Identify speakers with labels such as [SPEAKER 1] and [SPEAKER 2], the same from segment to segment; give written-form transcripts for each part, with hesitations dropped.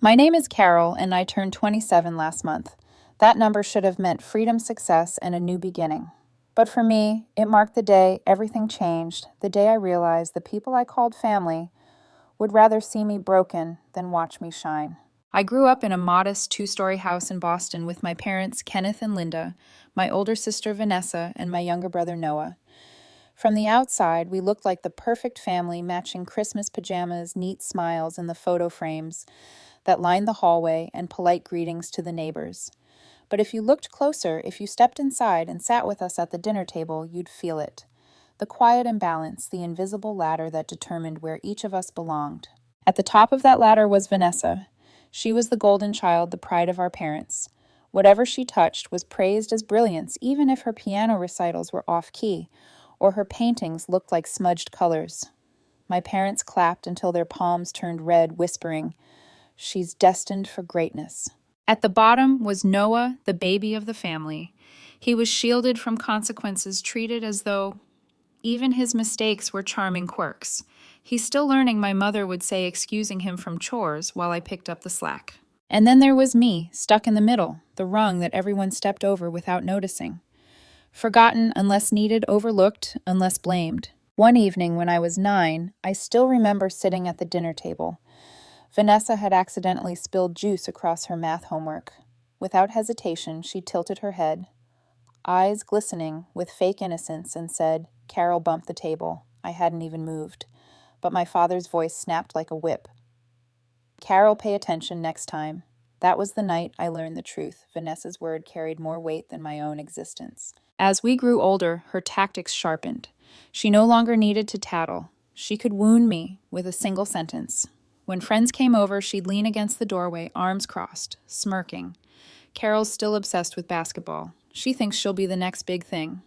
[SPEAKER 1] My name is Carol, and I turned 27 last month. That number should have meant freedom, success, and a new beginning. But for me, it marked the day everything changed, the day I realized the people I called family would rather see me broken than watch me shine. I grew up in a modest two-story house in Boston with my parents, Kenneth and Linda, my older sister, Vanessa, and my younger brother, Noah. From the outside, we looked like the perfect family, matching Christmas pajamas, neat smiles in the photo frames that lined the hallway, and polite greetings to the neighbors. But if you looked closer, if you stepped inside and sat with us at the dinner table, you'd feel it. The quiet imbalance, the invisible ladder that determined where each of us belonged. At the top of that ladder was Vanessa. She was the golden child, the pride of our parents. Whatever she touched was praised as brilliance, even if her piano recitals were off-key, or her paintings looked like smudged colors. My parents clapped until their palms turned red, whispering, "She's destined for greatness." At the bottom was Noah, the baby of the family. He was shielded from consequences, treated as though even his mistakes were charming quirks. He's still learning, my mother would say, excusing him from chores while I picked up the slack. And then there was me, stuck in the middle, the rung that everyone stepped over without noticing. Forgotten unless needed, overlooked unless blamed. One evening when I was 9, I still remember sitting at the dinner table. Vanessa had accidentally spilled juice across her math homework. Without hesitation, she tilted her head, eyes glistening with fake innocence, and said, "Carol bumped the table." I hadn't even moved, but my father's voice snapped like a whip. "Carol, pay attention next time." That was the night I learned the truth. Vanessa's word carried more weight than my own existence. As we grew older, her tactics sharpened. She no longer needed to tattle. She could wound me with a single sentence. When friends came over, she'd lean against the doorway, arms crossed, smirking. "Carol's still obsessed with basketball. She thinks she'll be the next big thing."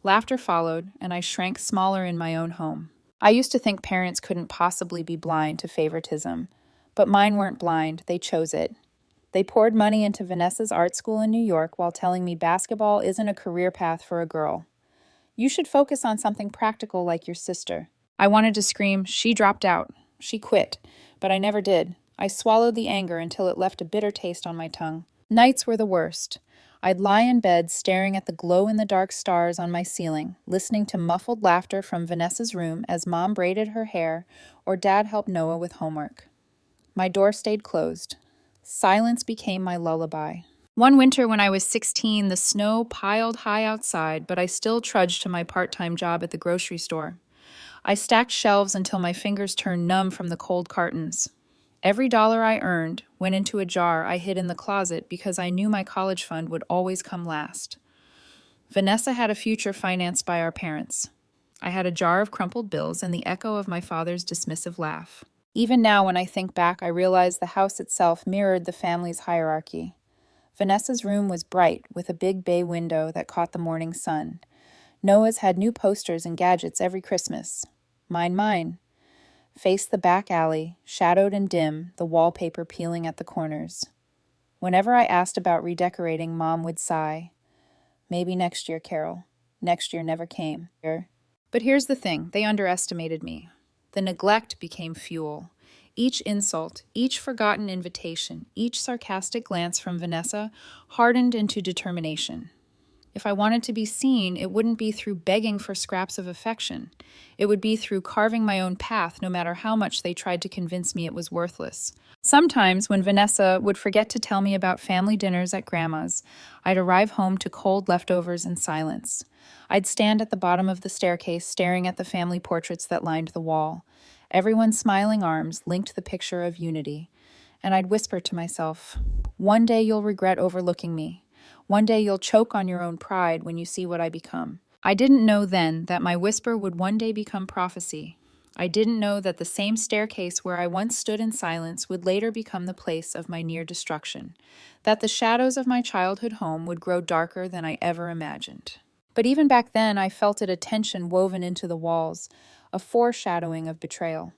[SPEAKER 1] Laughter followed, and I shrank smaller in my own home. I used to think parents couldn't possibly be blind to favoritism, but mine weren't blind, they chose it. They poured money into Vanessa's art school in New York while telling me basketball isn't a career path for a girl. You should focus on something practical like your sister. I wanted to scream, "She dropped out. She quit." But I never did. I swallowed the anger until it left a bitter taste on my tongue. Nights were the worst. I'd lie in bed staring at the glow-in-the-dark stars on my ceiling, listening to muffled laughter from Vanessa's room as Mom braided her hair or Dad helped Noah with homework. My door stayed closed. Silence became my lullaby. One winter when I was 16, the snow piled high outside, but I still trudged to my part-time job at the grocery store. I stacked shelves until my fingers turned numb from the cold cartons. Every dollar I earned went into a jar I hid in the closet because I knew my college fund would always come last. Vanessa had a future financed by our parents. I had a jar of crumpled bills and the echo of my father's dismissive laugh. Even now, when I think back, I realize the house itself mirrored the family's hierarchy. Vanessa's room was bright, with a big bay window that caught the morning sun. Noah's had new posters and gadgets every Christmas. Mine. Faced the back alley, shadowed and dim, the wallpaper peeling at the corners. Whenever I asked about redecorating, Mom would sigh. "Maybe next year, Carol." Next year never came. But here's the thing, they underestimated me. The neglect became fuel. Each insult, each forgotten invitation, each sarcastic glance from Vanessa hardened into determination. If I wanted to be seen, it wouldn't be through begging for scraps of affection. It would be through carving my own path, no matter how much they tried to convince me it was worthless. Sometimes, when Vanessa would forget to tell me about family dinners at Grandma's, I'd arrive home to cold leftovers and silence. I'd stand at the bottom of the staircase, staring at the family portraits that lined the wall. Everyone's smiling arms linked the picture of unity. And I'd whisper to myself, "One day you'll regret overlooking me. One day you'll choke on your own pride when you see what I become." I didn't know then that my whisper would one day become prophecy. I didn't know that the same staircase where I once stood in silence would later become the place of my near destruction, that the shadows of my childhood home would grow darker than I ever imagined. But even back then, I felt a tension woven into the walls, a foreshadowing of betrayal.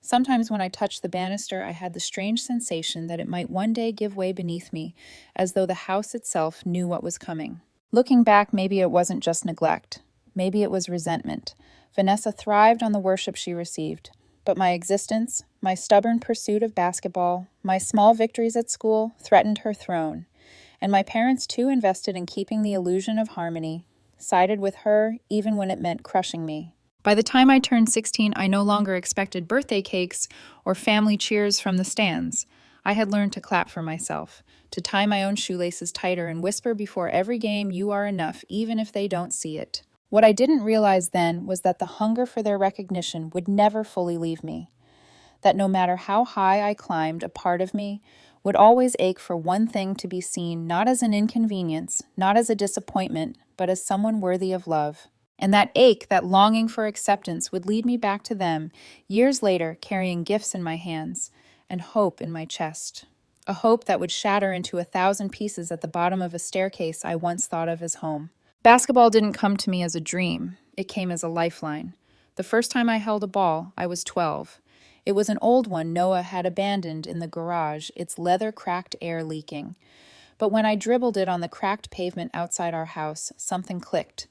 [SPEAKER 1] Sometimes when I touched the banister, I had the strange sensation that it might one day give way beneath me, as though the house itself knew what was coming. Looking back, maybe it wasn't just neglect. Maybe it was resentment. Vanessa thrived on the worship she received. but my existence, my stubborn pursuit of basketball, my small victories at school threatened her throne, and my parents, too invested in keeping the illusion of harmony, sided with her even when it meant crushing me. By the time I turned 16, I no longer expected birthday cakes or family cheers from the stands. I had learned to clap for myself, to tie my own shoelaces tighter and whisper before every game, "You are enough," even if they don't see it. What I didn't realize then was that the hunger for their recognition would never fully leave me, that no matter how high I climbed, a part of me would always ache for one thing: to be seen not as an inconvenience, not as a disappointment, but as someone worthy of love. And that ache, that longing for acceptance, would lead me back to them, years later, carrying gifts in my hands and hope in my chest. A hope that would shatter into 1,000 pieces at the bottom of a staircase I once thought of as home. Basketball didn't come to me as a dream. It came as a lifeline. The first time I held a ball, I was 12. It was an old one Noah had abandoned in the garage, its leather-cracked air leaking. But when I dribbled it on the cracked pavement outside our house, something clicked.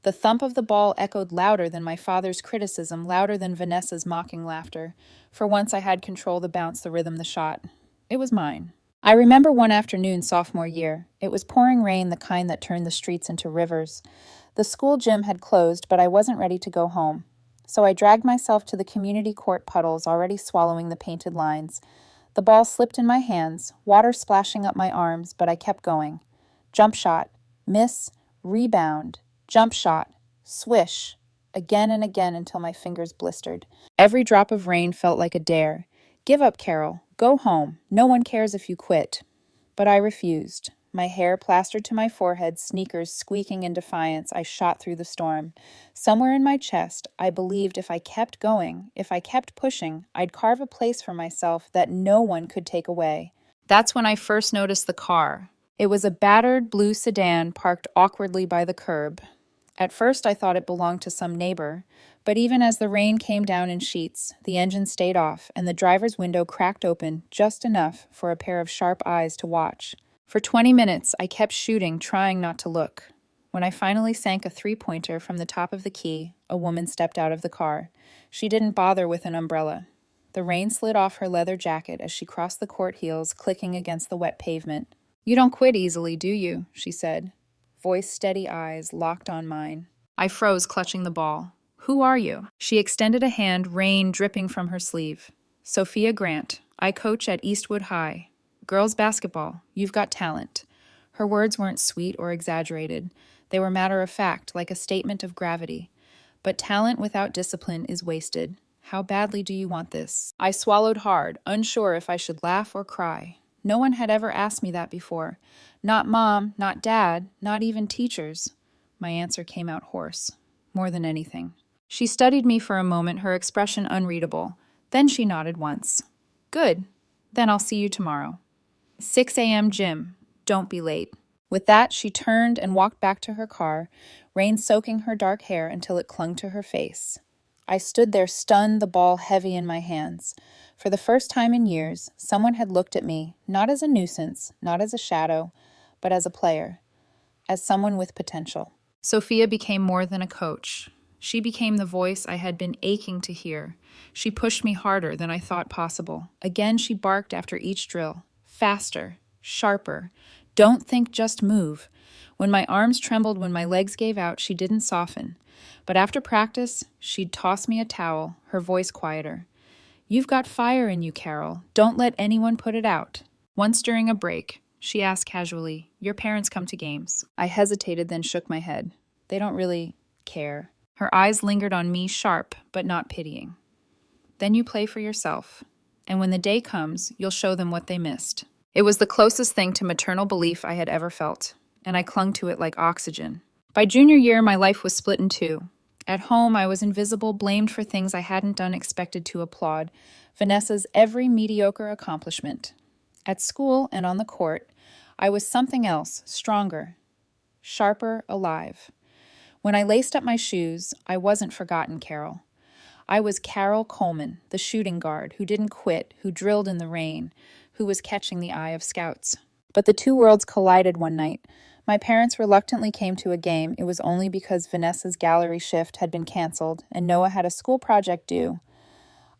[SPEAKER 1] The thump of the ball echoed louder than my father's criticism, louder than Vanessa's mocking laughter. For once I had control, the bounce, the rhythm, the shot. It was mine. I remember one afternoon sophomore year. It was pouring rain, the kind that turned the streets into rivers. The school gym had closed, but I wasn't ready to go home. So I dragged myself to the community court puddles, already swallowing the painted lines. The ball slipped in my hands, water splashing up my arms, but I kept going. Jump shot, miss, rebound, jump shot, swish, again and again until my fingers blistered. Every drop of rain felt like a dare. "Give up, Carol. Go home. No one cares if you quit." But I refused. My hair plastered to my forehead, sneakers squeaking in defiance, I shot through the storm. Somewhere in my chest, I believed if I kept going, if I kept pushing, I'd carve a place for myself that no one could take away. That's when I first noticed the car. It was a battered blue sedan parked awkwardly by the curb. At first I thought it belonged to some neighbor, but even as the rain came down in sheets, the engine stayed off and the driver's window cracked open just enough for a pair of sharp eyes to watch. For 20 minutes, I kept shooting, trying not to look. When I finally sank a three-pointer from the top of the key, a woman stepped out of the car. She didn't bother with an umbrella. The rain slid off her leather jacket as she crossed the court heels, clicking against the wet pavement. "You don't quit easily, do you?" she said. Voice, steady, eyes locked on mine. I froze, clutching the ball. "Who are you?" She extended a hand, rain dripping from her sleeve. "Sophia Grant. I coach at Eastwood High. Girls basketball. You've got talent." Her words weren't sweet or exaggerated. They were matter of fact, like a statement of gravity. But talent without discipline is wasted. How badly do you want this? I swallowed hard, unsure if I should laugh or cry. No one had ever asked me that before. Not mom, not dad, not even teachers. My answer came out hoarse, more than anything. She studied me for a moment, her expression unreadable. Then she nodded once. "Good. Then I'll see you tomorrow. 6 a.m. gym. Don't be late." With that, she turned and walked back to her car, rain soaking her dark hair until it clung to her face. I stood there stunned, the ball heavy in my hands. For the first time in years, someone had looked at me, not as a nuisance, not as a shadow, but as a player, as someone with potential. Sophia became more than a coach. She became the voice I had been aching to hear. She pushed me harder than I thought possible. Again, she barked after each drill. Faster, sharper. Don't think, just move. When my arms trembled, when my legs gave out, she didn't soften. But after practice, she'd toss me a towel, her voice quieter. "You've got fire in you, Carol. Don't let anyone put it out." Once during a break, she asked casually, "Your parents come to games?" I hesitated, then shook my head. "They don't really care." Her eyes lingered on me, sharp, but not pitying. "Then you play for yourself. And when the day comes, you'll show them what they missed." It was the closest thing to maternal belief I had ever felt, and I clung to it like oxygen. By junior year, my life was split in two. At home, I was invisible, blamed for things I hadn't done, expected to applaud Vanessa's every mediocre accomplishment. At school and on the court, I was something else, stronger, sharper, alive. When I laced up my shoes, I wasn't forgotten Carol. I was Carol Coleman, the shooting guard, who didn't quit, who drilled in the rain, who was catching the eye of scouts. But the two worlds collided one night. My parents reluctantly came to a game. It was only because Vanessa's gallery shift had been canceled and Noah had a school project due.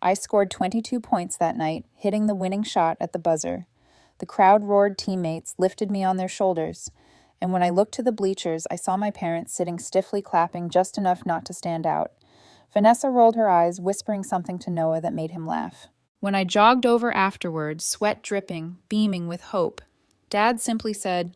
[SPEAKER 1] I scored 22 points that night, hitting the winning shot at the buzzer. The crowd roared, teammates lifted me on their shoulders, and when I looked to the bleachers, I saw my parents sitting stiffly clapping just enough not to stand out. Vanessa rolled her eyes, whispering something to Noah that made him laugh. When I jogged over afterward, sweat dripping, beaming with hope, Dad simply said,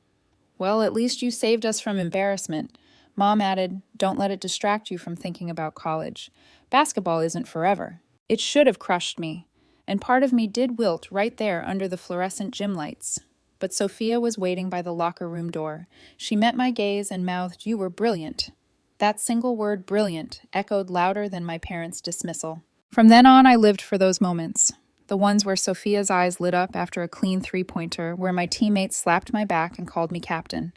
[SPEAKER 1] "Well, at least you saved us from embarrassment." Mom added, "Don't let it distract you from thinking about college. Basketball isn't forever." It should have crushed me, and part of me did wilt right there under the fluorescent gym lights. But Sophia was waiting by the locker room door. She met my gaze and mouthed, "You were brilliant." That single word, brilliant, echoed louder than my parents' dismissal. From then on, I lived for those moments. The ones where Sophia's eyes lit up after a clean three-pointer, where my teammates slapped my back and called me captain.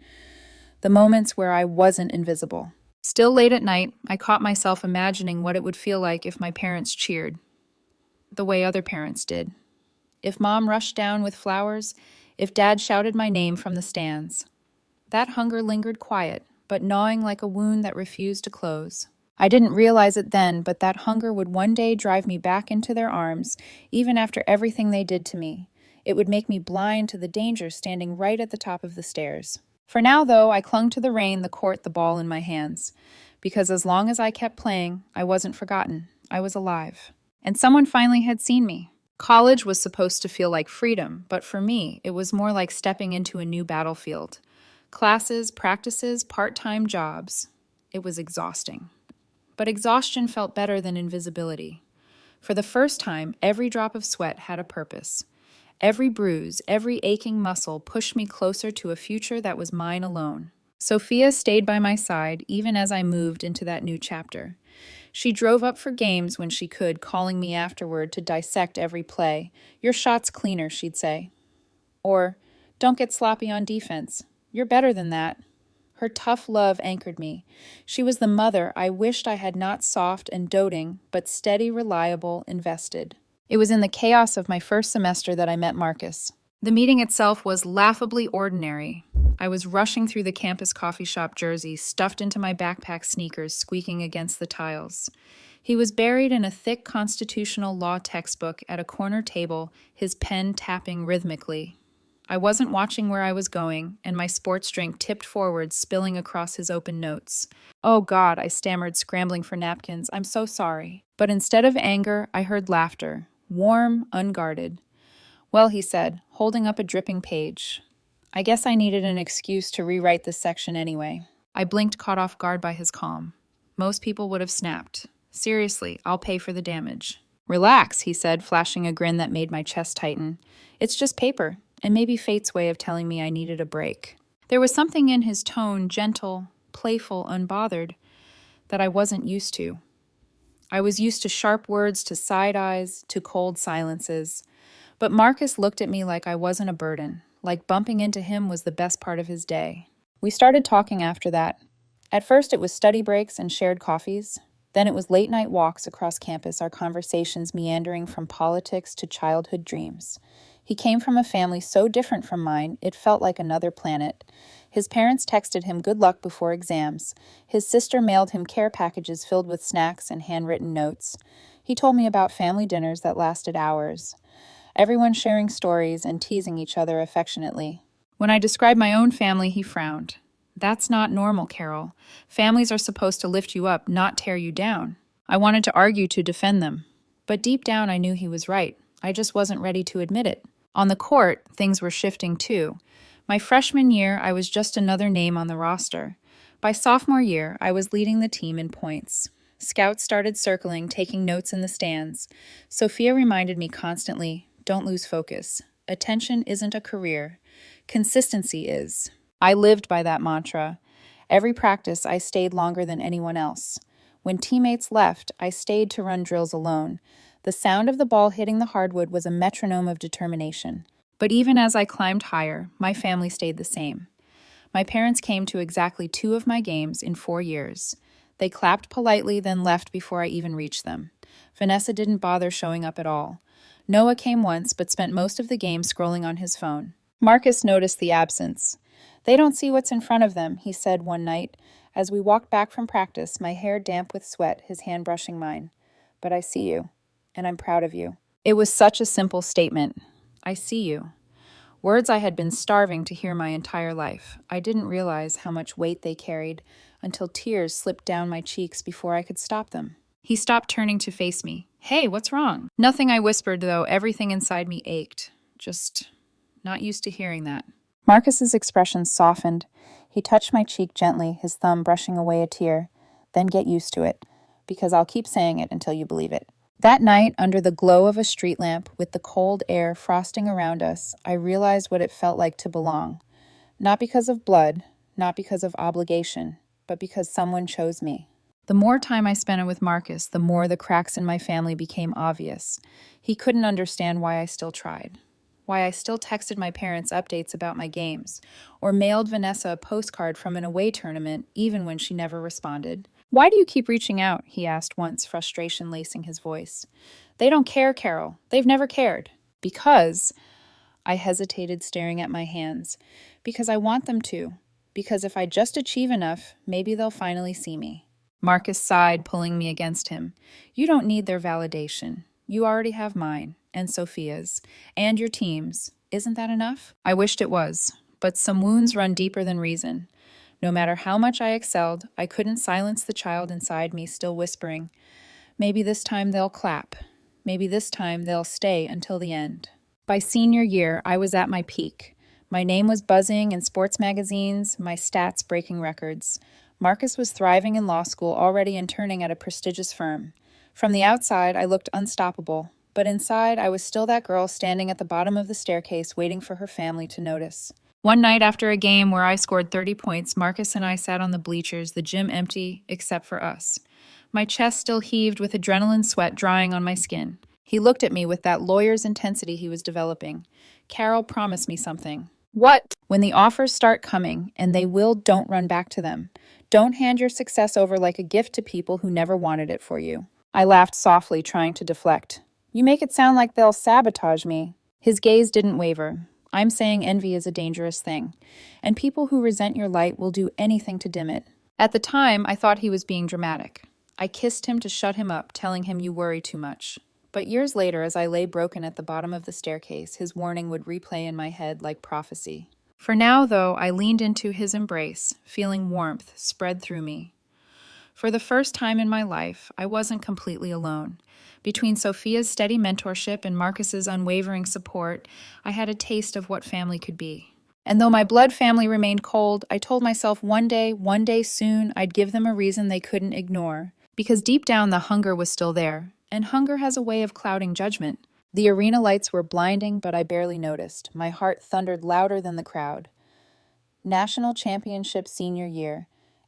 [SPEAKER 1] The moments where I wasn't invisible. Still late at night, I caught myself imagining what it would feel like if my parents cheered, the way other parents did. If Mom rushed down with flowers, if Dad shouted my name from the stands. That hunger lingered quiet, but gnawing like a wound that refused to close. I didn't realize it then, but that hunger would one day drive me back into their arms, even after everything they did to me. It would make me blind to the danger standing right at the top of the stairs. For now, though, I clung to the rain, the court, the ball in my hands. Because as long as I kept playing, I wasn't forgotten. I was alive. And someone finally had seen me. College was supposed to feel like freedom, but for me, it was more like stepping into a new battlefield. Classes, practices, part-time jobs. It was exhausting. But exhaustion felt better than invisibility. For the first time, every drop of sweat had a purpose. Every bruise, every aching muscle pushed me closer to a future that was mine alone. Sophia stayed by my side even as I moved into that new chapter. She drove up for games when she could, calling me afterward to dissect every play. "Your shot's cleaner," she'd say. Or, "Don't get sloppy on defense. You're better than that." Her tough love anchored me. She was the mother I wished I had, not soft and doting, but steady, reliable, invested. It was in the chaos of my first semester that I met Marcus. The meeting itself was laughably ordinary. I was rushing through the campus coffee shop jersey, stuffed into my backpack sneakers, squeaking against the tiles. He was buried in a thick constitutional law textbook at a corner table, his pen tapping rhythmically. I wasn't watching where I was going, and my sports drink tipped forward, spilling across his open notes. "Oh God," I stammered, scrambling for napkins. "I'm so sorry." But instead of anger, I heard laughter. Warm, unguarded. "Well," he said, holding up a dripping page. "I guess I needed an excuse to rewrite this section anyway." I blinked, caught off guard by his calm. Most people would have snapped. "Seriously, I'll pay for the damage." "Relax," he said, flashing a grin that made my chest tighten. "It's just paper, and maybe fate's way of telling me I needed a break." There was something in his tone, gentle, playful, unbothered, that I wasn't used to. I was used to sharp words, to side eyes, to cold silences. But Marcus looked at me like I wasn't a burden, like bumping into him was the best part of his day. We started talking after that. At first it was study breaks and shared coffees. Then it was late-night walks across campus, our conversations meandering from politics to childhood dreams. He came from a family so different from mine, it felt like another planet. His parents texted him good luck before exams. His sister mailed him care packages filled with snacks and handwritten notes. He told me about family dinners that lasted hours. Everyone sharing stories and teasing each other affectionately. When I described my own family, he frowned. "That's not normal, Carol. Families are supposed to lift you up, not tear you down." I wanted to argue to defend them. But deep down, I knew he was right. I just wasn't ready to admit it. On the court, things were shifting too. My freshman year, I was just another name on the roster. By sophomore year, I was leading the team in points. Scouts started circling, taking notes in the stands. Sophia reminded me constantly, "Don't lose focus. Attention isn't a career. Consistency is." I lived by that mantra. Every practice, I stayed longer than anyone else. When teammates left, I stayed to run drills alone. The sound of the ball hitting the hardwood was a metronome of determination. But even as I climbed higher, my family stayed the same. My parents came to exactly 2 of my games in 4 years. They clapped politely, then left before I even reached them. Vanessa didn't bother showing up at all. Noah came once, but spent most of the game scrolling on his phone. Marcus noticed the absence. "They don't see what's in front of them," he said one night. As we walked back from practice, my hair damp with sweat, his hand brushing mine. "But I see you." and I'm proud of you." It was such a simple statement. I see you. Words I had been starving to hear my entire life. I didn't realize how much weight they carried until tears slipped down my cheeks before I could stop them. He stopped turning to face me. "Hey, what's wrong?" Nothing, I whispered, though everything inside me ached. Just not used to hearing that. Marcus's expression softened. He touched my cheek gently, his thumb brushing away a tear. "Then get used to it, because I'll keep saying it until you believe it." That night, under the glow of a street lamp, with the cold air frosting around us, I realized what it felt like to belong. Not because of blood, not because of obligation, but because someone chose me. The more time I spent with Marcus, the more the cracks in my family became obvious. He couldn't understand why I still tried, why I still texted my parents updates about my games, or mailed Vanessa a postcard from an away tournament even when she never responded. "Why do you keep reaching out?" he asked once, frustration lacing his voice. "They don't care, Carol. They've never cared." "Because," I hesitated, staring at my hands, "because I want them to. Because if I just achieve enough, maybe they'll finally see me." Marcus sighed, pulling me against him. "You don't need their validation. You already have mine, and Sophia's, and your team's. Isn't that enough?" I wished it was, but some wounds run deeper than reason. No matter how much I excelled, I couldn't silence the child inside me still whispering, "Maybe this time they'll clap. Maybe this time they'll stay until the end." By senior year, I was at my peak. My name was buzzing in sports magazines, my stats breaking records. Marcus was thriving in law school, already interning at a prestigious firm. From the outside, I looked unstoppable, but inside, I was still that girl standing at the bottom of the staircase waiting for her family to notice. One night after a game where I scored 30 points, Marcus and I sat on the bleachers, the gym empty except for us. My chest still heaved with adrenaline sweat drying on my skin. He looked at me with that lawyer's intensity he was developing. "Carol, promise me something." "What?" "When the offers start coming, and they will, don't run back to them. Don't hand your success over like a gift to people who never wanted it for you." I laughed softly, trying to deflect. "You make it sound like they'll sabotage me." His gaze didn't waver. "I'm saying envy is a dangerous thing, and people who resent your light will do anything to dim it." At the time, I thought he was being dramatic. I kissed him to shut him up, telling him, "You worry too much." But years later, as I lay broken at the bottom of the staircase, his warning would replay in my head like prophecy. For now, though, I leaned into his embrace, feeling warmth spread through me. For the first time in my life, I wasn't completely alone. Between Sophia's steady mentorship and Marcus's unwavering support, I had a taste of what family could be. And though my blood family remained cold, I told myself one day soon, I'd give them a reason they couldn't ignore. Because deep down, the hunger was still there, and hunger has a way of clouding judgment. The arena lights were blinding, but I barely noticed. My heart thundered louder than the crowd. National championship senior year.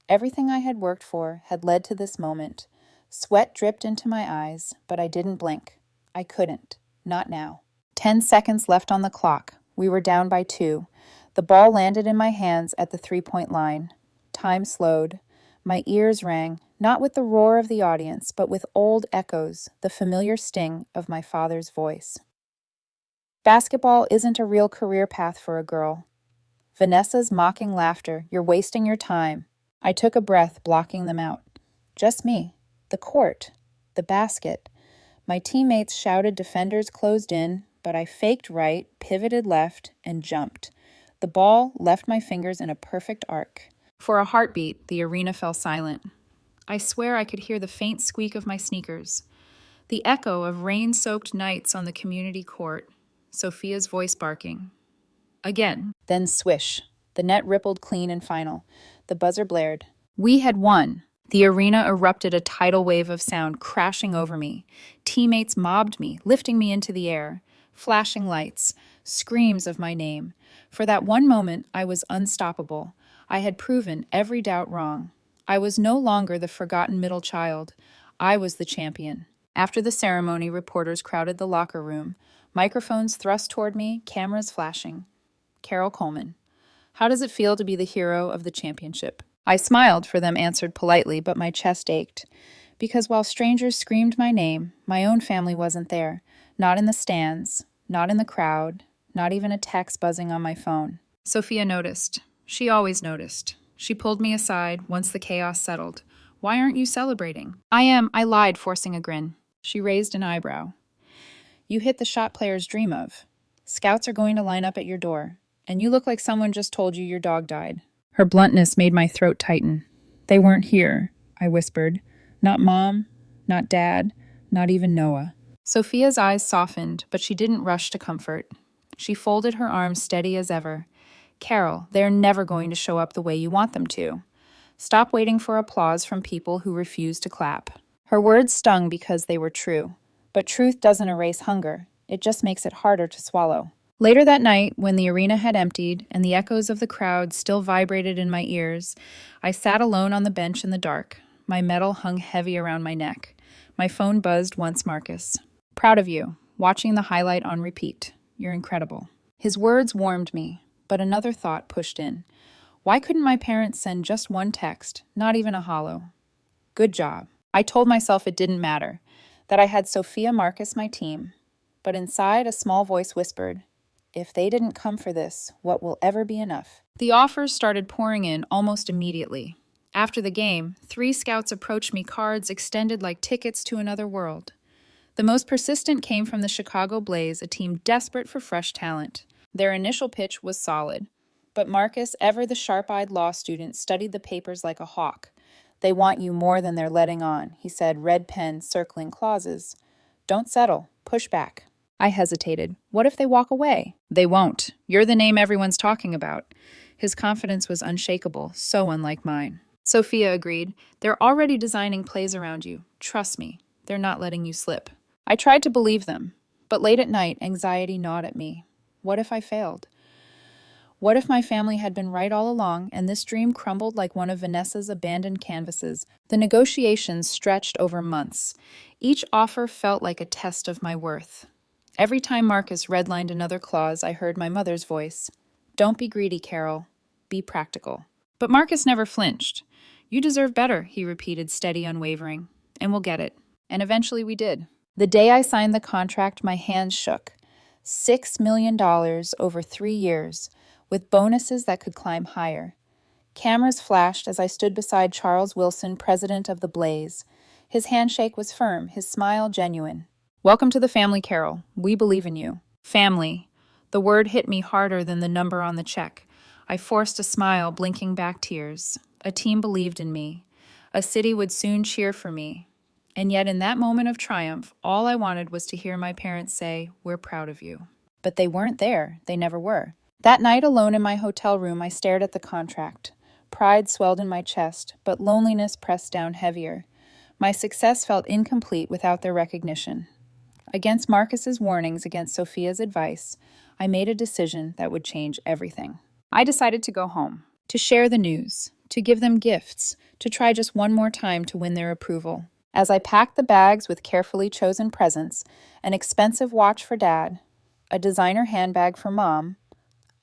[SPEAKER 1] Everything I had worked for had led to this moment. Sweat dripped into my eyes, but I didn't blink. I couldn't. Not now. 10 seconds left on the clock. We were down by 2. The ball landed in my hands at the 3-point line. Time slowed. My ears rang, not with the roar of the audience, but with old echoes, the familiar sting of my father's voice. "Basketball isn't a real career path for a girl." Vanessa's mocking laughter, "You're wasting your time." I took a breath, blocking them out. Just me. The court. The basket. My teammates shouted, defenders closed in, but I faked right, pivoted left, and jumped. The ball left my fingers in a perfect arc. For a heartbeat, the arena fell silent. I swear I could hear the faint squeak of my sneakers, the echo of rain-soaked nights on the community court, Sophia's voice barking. Again. Then swish. The net rippled clean and final. The buzzer blared. We had won. The arena erupted a tidal wave of sound crashing over me. Teammates mobbed me, lifting me into the air. Flashing lights, screams of my name. For that one moment, I was unstoppable. I had proven every doubt wrong. I was no longer the forgotten middle child. I was the champion. After the ceremony, reporters crowded the locker room. Microphones thrust toward me, cameras flashing. Carol Coleman. How does it feel to be the hero of the championship? I smiled, for them answered politely, but my chest ached. Because while strangers screamed my name, my own family wasn't there. Not in the stands, not in the crowd, not even a text buzzing on my phone. Sophia noticed. She always noticed. She pulled me aside once the chaos settled. "Why aren't you celebrating?" I lied, forcing a grin. She raised an eyebrow. You hit the shot players dream of. Scouts are going to line up at your door, and you look like someone just told you your dog died. Her bluntness made my throat tighten. They weren't here, I whispered. Not Mom, not Dad, not even Noah. Sophia's eyes softened, but she didn't rush to comfort. She folded her arms steady as ever. Carol, they're never going to show up the way you want them to. Stop waiting for applause from people who refuse to clap. Her words stung because they were true. But truth doesn't erase hunger. It just makes it harder to swallow. Later that night, when the arena had emptied and the echoes of the crowd still vibrated in my ears, I sat alone on the bench in the dark. My medal hung heavy around my neck. My phone buzzed once Marcus. Proud of you. Watching the highlight on repeat. You're incredible. His words warmed me, but another thought pushed in. Why couldn't my parents send just one text, not even a hollow? Good job. I told myself it didn't matter, that I had Sophia Marcus my team. But inside, a small voice whispered, if they didn't come for this, what will ever be enough? The offers started pouring in almost immediately. After the game, 3 scouts approached me, cards extended like tickets to another world. The most persistent came from the Chicago Blaze, a team desperate for fresh talent. Their initial pitch was solid. But Marcus, ever the sharp-eyed law student, studied the papers like a hawk. They want you more than they're letting on, he said, red pen circling clauses. Don't settle. Push back. I hesitated. What if they walk away? They won't. You're the name everyone's talking about. His confidence was unshakable, so unlike mine. Sophia agreed. They're already designing plays around you. Trust me. They're not letting you slip. I tried to believe them, but late at night, anxiety gnawed at me. What if I failed? What if my family had been right all along and this dream crumbled like one of Vanessa's abandoned canvases? The negotiations stretched over months. Each offer felt like a test of my worth. Every time Marcus redlined another clause, I heard my mother's voice. Don't be greedy, Carol. Be practical. But Marcus never flinched. You deserve better, he repeated, steady, unwavering. And we'll get it. And eventually we did. The day I signed the contract, my hands shook. $6 million over 3 years, with bonuses that could climb higher. Cameras flashed as I stood beside Charles Wilson, president of the Blaze. His handshake was firm, his smile genuine. Welcome to the family, Carol. We believe in you. Family. The word hit me harder than the number on the check. I forced a smile, blinking back tears. A team believed in me. A city would soon cheer for me. And yet in that moment of triumph, all I wanted was to hear my parents say, we're proud of you. But they weren't there. They never were. That night alone in my hotel room, I stared at the contract. Pride swelled in my chest, but loneliness pressed down heavier. My success felt incomplete without their recognition. Against Marcus's warnings, against Sophia's advice, I made a decision that would change everything. I decided to go home, to share the news, to give them gifts, to try just one more time to win their approval. As I packed the bags with carefully chosen presents, an expensive watch for Dad, a designer handbag for Mom,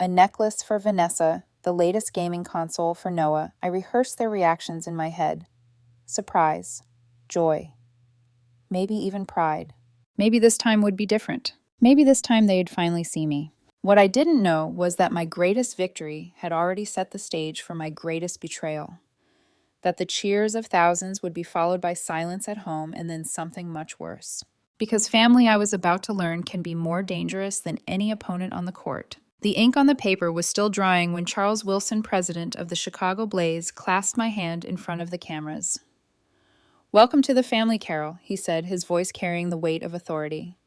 [SPEAKER 1] a necklace for Vanessa, the latest gaming console for Noah, I rehearsed their reactions in my head. Surprise, joy, maybe even pride. Maybe this time would be different. Maybe this time they'd finally see me. What I didn't know was that my greatest victory had already set the stage for my greatest betrayal. That the cheers of thousands would be followed by silence at home and then something much worse. Because family, I was about to learn, can be more dangerous than any opponent on the court. The ink on the paper was still drying when Charles Wilson, president of the Chicago Blaze, clasped my hand in front of the cameras. Welcome to the family, Carol, he said, his voice carrying the weight of authority.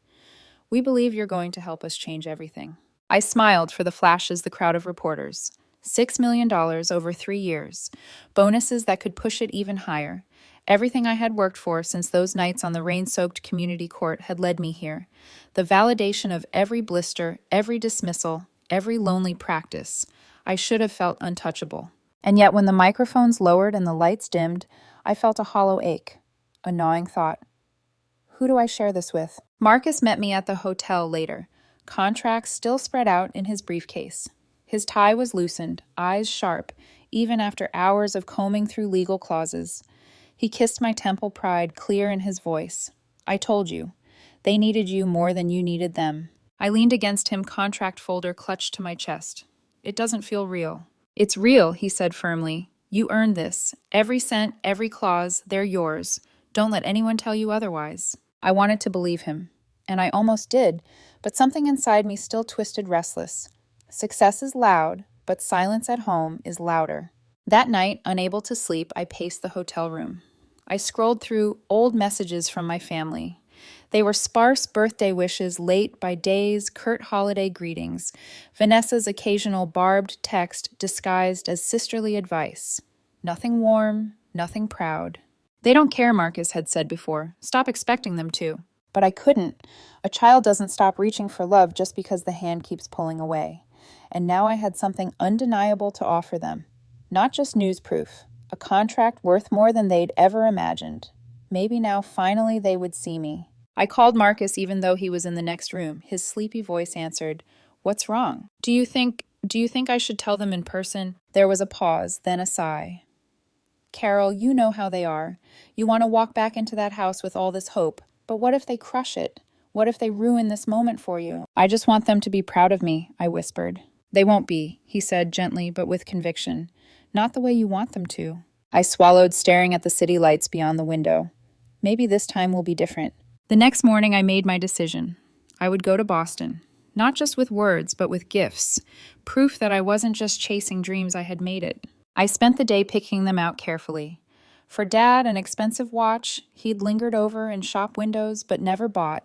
[SPEAKER 1] We believe you're going to help us change everything. I smiled for the flashes, the crowd of reporters. $6 million over 3 years. Bonuses that could push it even higher. Everything I had worked for since those nights on the rain-soaked community court had led me here. The validation of every blister, every dismissal, every lonely practice. I should have felt untouchable. And yet when the microphones lowered and the lights dimmed, I felt a hollow ache, a gnawing thought. Who do I share this with? Marcus met me at the hotel later, contracts still spread out in his briefcase. His tie was loosened, eyes sharp, even after hours of combing through legal clauses. He kissed my temple pride, clear in his voice. I told you. They needed you more than you needed them. I leaned against him, contract folder clutched to my chest. It doesn't feel real. It's real, he said firmly. You earned this. Every cent, every clause, they're yours. Don't let anyone tell you otherwise. I wanted to believe him, and I almost did, but something inside me still twisted restless. Success is loud, but silence at home is louder. That night, unable to sleep, I paced the hotel room. I scrolled through old messages from my family. They were sparse birthday wishes late by days, curt holiday greetings, Vanessa's occasional barbed text disguised as sisterly advice. Nothing warm, nothing proud. They don't care, Marcus had said before. Stop expecting them to. But I couldn't. A child doesn't stop reaching for love just because the hand keeps pulling away. And now I had something undeniable to offer them. Not just newsproof, a contract worth more than they'd ever imagined. Maybe now finally they would see me. I called Marcus even though he was in the next room. His sleepy voice answered, "What's wrong? Do you think I should tell them in person?" There was a pause, then a sigh. "Carol, you know how they are. You want to walk back into that house with all this hope. But what if they crush it? What if they ruin this moment for you?" "I just want them to be proud of me," I whispered. "They won't be," he said gently but with conviction. "Not the way you want them to." I swallowed, staring at the city lights beyond the window. Maybe this time will be different. The next morning I made my decision. I would go to Boston. Not just with words, but with gifts. Proof that I wasn't just chasing dreams, I had made it. I spent the day picking them out carefully. For Dad, an expensive watch he'd lingered over in shop windows but never bought.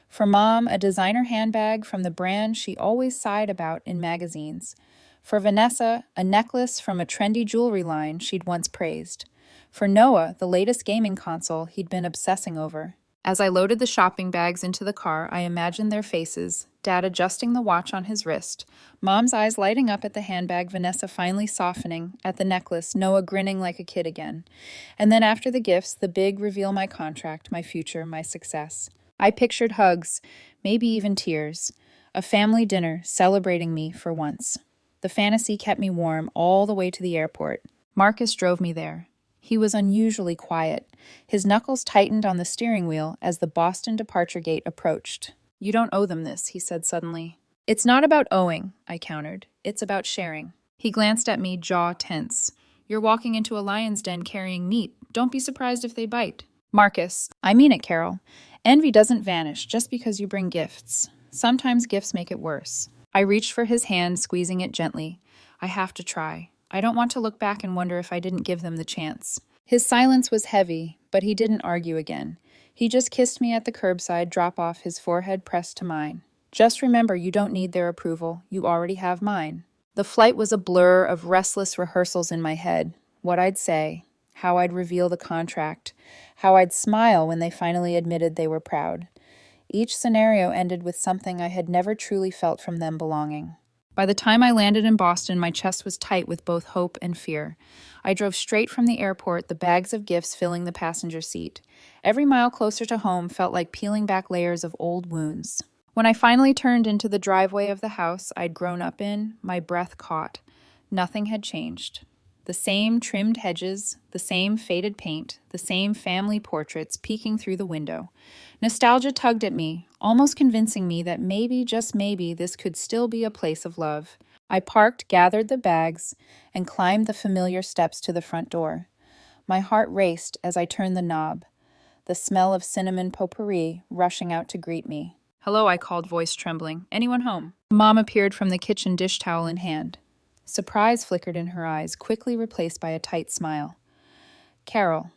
[SPEAKER 1] For Mom, a designer handbag from the brand she always sighed about in magazines. For Vanessa, a necklace from a trendy jewelry line she'd once praised. For Noah, the latest gaming console he'd been obsessing over. As I loaded the shopping bags into the car, I imagined their faces, Dad adjusting the watch on his wrist, Mom's eyes lighting up at the handbag, Vanessa finally softening, at the necklace, Noah grinning like a kid again. And then after the gifts, the big reveal: my contract, my future, my success. I pictured hugs, maybe even tears. A family dinner celebrating me for once. The fantasy kept me warm all the way to the airport. Marcus drove me there. He was unusually quiet. His knuckles tightened on the steering wheel as the Boston departure gate approached. "You don't owe them this," he said suddenly. "It's not about owing," I countered. "It's about sharing." He glanced at me, jaw tense. "You're walking into a lion's den carrying meat. Don't be surprised if they bite." "Marcus, I mean it, Carol. Envy doesn't vanish just because you bring gifts. Sometimes gifts make it worse." I reached for his hand, squeezing it gently. "I have to try. I don't want to look back and wonder if I didn't give them the chance." His silence was heavy, but he didn't argue again. He just kissed me at the curbside drop-off, his forehead pressed to mine. "Just remember, you don't need their approval. You already have mine." The flight was a blur of restless rehearsals in my head. What I'd say, how I'd reveal the contract, how I'd smile when they finally admitted they were proud. Each scenario ended with something I had never truly felt from them belonging. By the time I landed in Boston, my chest was tight with both hope and fear. I drove straight from the airport, the bags of gifts filling the passenger seat. Every mile closer to home felt like peeling back layers of old wounds. When I finally turned into the driveway of the house I'd grown up in, my breath caught. Nothing had changed. The same trimmed hedges, the same faded paint, the same family portraits peeking through the window. Nostalgia tugged at me, almost convincing me that maybe, just maybe, this could still be a place of love. I parked, gathered the bags, and climbed the familiar steps to the front door. My heart raced as I turned the knob, the smell of cinnamon potpourri rushing out to greet me. "Hello," I called, voice trembling. "Anyone home?" Mom appeared from the kitchen, dish towel in hand. Surprise flickered in her eyes, quickly replaced by a tight smile. "Carol,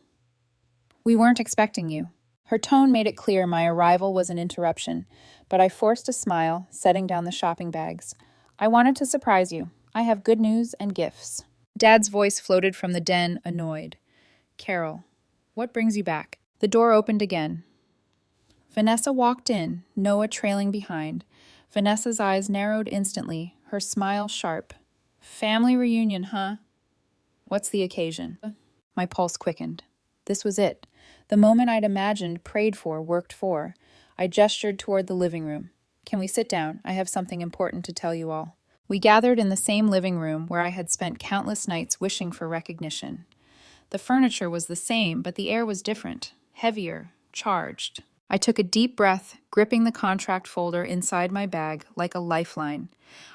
[SPEAKER 1] we weren't expecting you." Her tone made it clear my arrival was an interruption, but I forced a smile, setting down the shopping bags. "I wanted to surprise you. I have good news and gifts." Dad's voice floated from the den, annoyed. "Carol, what brings you back?" The door opened again. Vanessa walked in, Noah trailing behind. Vanessa's eyes narrowed instantly, her smile sharp. "Family reunion, huh? What's the occasion?" My pulse quickened. This was it. The moment I'd imagined, prayed for, worked for. I gestured toward the living room. "Can we sit down? I have something important to tell you all." We gathered in the same living room where I had spent countless nights wishing for recognition. The furniture was the same, but the air was different, heavier, charged. I took a deep breath, gripping the contract folder inside my bag like a lifeline.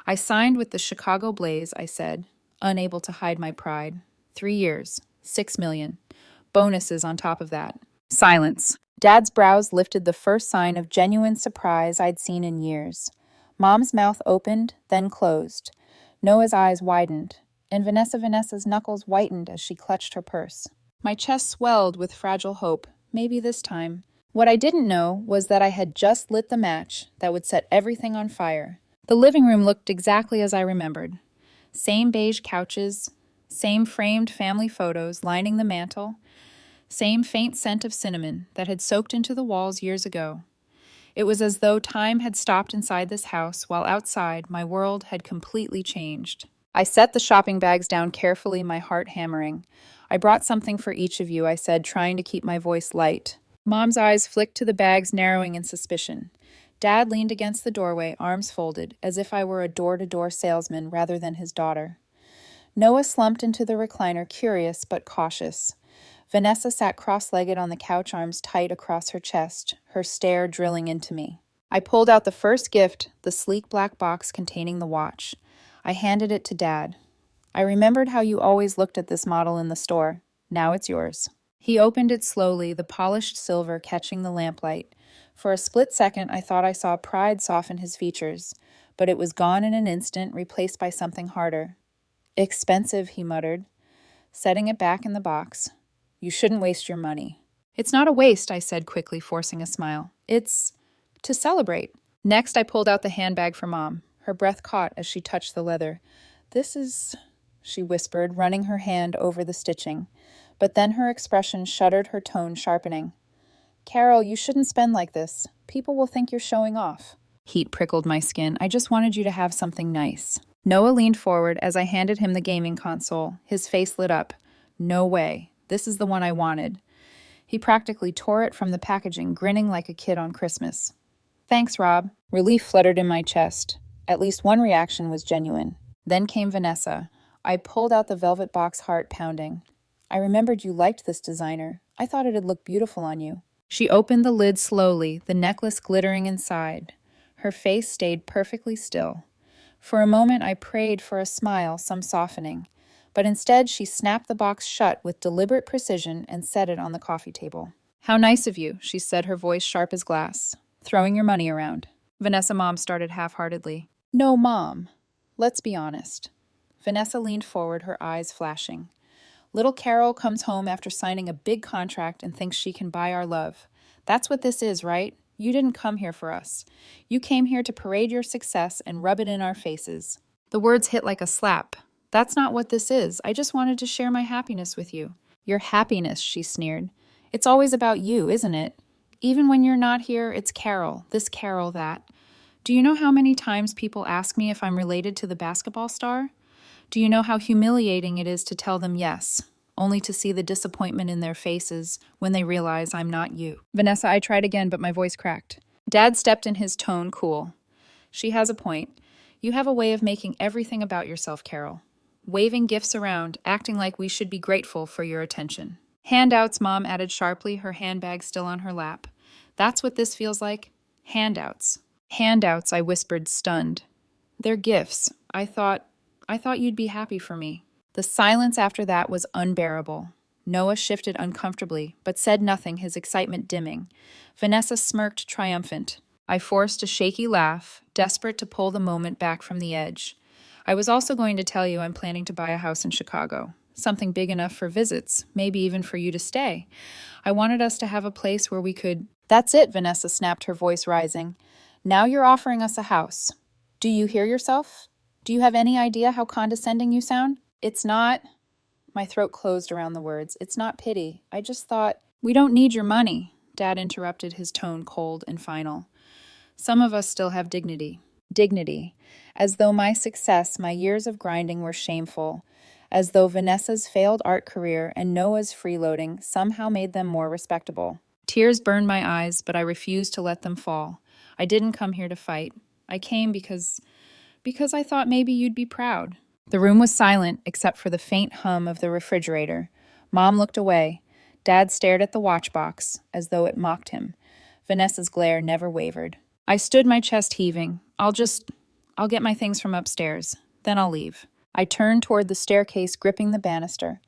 [SPEAKER 1] "I signed with the Chicago Blaze," I said, unable to hide my pride. 3 years, $6 million. Bonuses on top of that. Silence. Dad's brows lifted, the first sign of genuine surprise I'd seen in years. Mom's mouth opened, then closed. Noah's eyes widened, and Vanessa's knuckles whitened as she clutched her purse. My chest swelled with fragile hope, maybe this time. What I didn't know was that I had just lit the match that would set everything on fire. The living room looked exactly as I remembered. Same beige couches, same framed family photos lining the mantel, same faint scent of cinnamon that had soaked into the walls years ago. It was as though time had stopped inside this house, while outside my world had completely changed. I set the shopping bags down carefully, my heart hammering. I brought something for each of you, I said, trying to keep my voice light. Mom's eyes flicked to the bags, narrowing in suspicion. Dad leaned against the doorway, arms folded, as if I were a door-to-door salesman rather than his daughter. Noah slumped into the recliner, curious but cautious. Vanessa sat cross-legged on the couch, arms tight across her chest, her stare drilling into me. I pulled out the first gift, the sleek black box containing the watch. I handed it to Dad. I remembered how you always looked at this model in the store. Now it's yours. He opened it slowly, the polished silver catching the lamplight. For a split second, I thought I saw pride soften his features, but it was gone in an instant, replaced by something harder. Expensive, he muttered, setting it back in the box. You shouldn't waste your money. It's not a waste, I said quickly, forcing a smile. It's to celebrate. Next, I pulled out the handbag for Mom. Her breath caught as she touched the leather. This is, she whispered, running her hand over the stitching. But then her expression shuddered, her tone sharpening. Carol, you shouldn't spend like this. People will think you're showing off. Heat prickled my skin. I just wanted you to have something nice. Noah leaned forward as I handed him the gaming console. His face lit up. No way. This is the one I wanted. He practically tore it from the packaging, grinning like a kid on Christmas. Thanks, Rob. Relief fluttered in my chest. At least one reaction was genuine. Then came Vanessa. I pulled out the velvet box, heart pounding. I remembered you liked this designer. I thought it'd look beautiful on you. She opened the lid slowly, the necklace glittering inside. Her face stayed perfectly still. For a moment I prayed for a smile, some softening. But instead she snapped the box shut with deliberate precision and set it on the coffee table. How nice of you, she said, her voice sharp as glass. Throwing your money around. Vanessa Mom started half-heartedly. No, Mom. Let's be honest. Vanessa leaned forward, her eyes flashing. Little Carol comes home after signing a big contract and thinks she can buy our love. That's what this is, right? You didn't come here for us. You came here to parade your success and rub it in our faces. The words hit like a slap. That's not what this is. I just wanted to share my happiness with you. Your happiness, she sneered. It's always about you, isn't it? Even when you're not here, it's Carol, this Carol, that. Do you know how many times people ask me if I'm related to the basketball star? Do you know how humiliating it is to tell them yes, only to see the disappointment in their faces when they realize I'm not you? Vanessa, I tried again, but my voice cracked. Dad stepped in, his tone cool. She has a point. You have a way of making everything about yourself, Carol. Waving gifts around, acting like we should be grateful for your attention. Handouts, Mom added sharply, her handbag still on her lap. That's what this feels like. Handouts. Handouts, I whispered, stunned. They're gifts. I thought you'd be happy for me. The silence after that was unbearable. Noah shifted uncomfortably, but said nothing, his excitement dimming. Vanessa smirked, triumphant. I forced a shaky laugh, desperate to pull the moment back from the edge. I was also going to tell you I'm planning to buy a house in Chicago. Something big enough for visits, maybe even for you to stay. I wanted us to have a place where we could... That's it, Vanessa snapped, her voice rising. Now you're offering us a house. Do you hear yourself? Do you have any idea how condescending you sound? It's not... My throat closed around the words. It's not pity. I just thought... We don't need your money, Dad interrupted, his tone cold and final. Some of us still have dignity. Dignity. As though my success, my years of grinding were shameful. As though Vanessa's failed art career and Noah's freeloading somehow made them more respectable. Tears burned my eyes, but I refused to let them fall. I didn't come here to fight. I came because I thought maybe you'd be proud. The room was silent, except for the faint hum of the refrigerator. Mom looked away. Dad stared at the watch box, as though it mocked him. Vanessa's glare never wavered. I stood, my chest heaving. I'll get my things from upstairs. Then I'll leave. I turned toward the staircase, gripping the banister.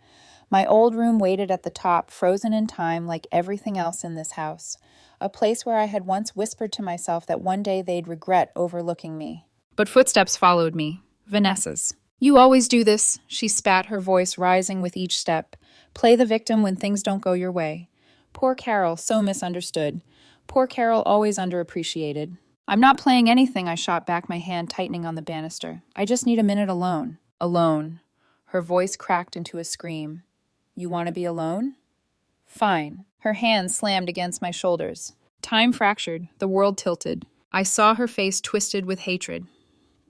[SPEAKER 1] My old room waited at the top, frozen in time like everything else in this house. A place where I had once whispered to myself that one day they'd regret overlooking me. But footsteps followed me. Vanessa's. "You always do this," she spat, her voice rising with each step. "Play the victim when things don't go your way. Poor Carol, so misunderstood. Poor Carol, always underappreciated." "I'm not playing anything," I shot back, my hand tightening on the banister. "I just need a minute alone." "Alone." Her voice cracked into a scream. "You want to be alone?" "Fine." Her hand slammed against my shoulders. Time fractured, the world tilted. I saw her face twisted with hatred.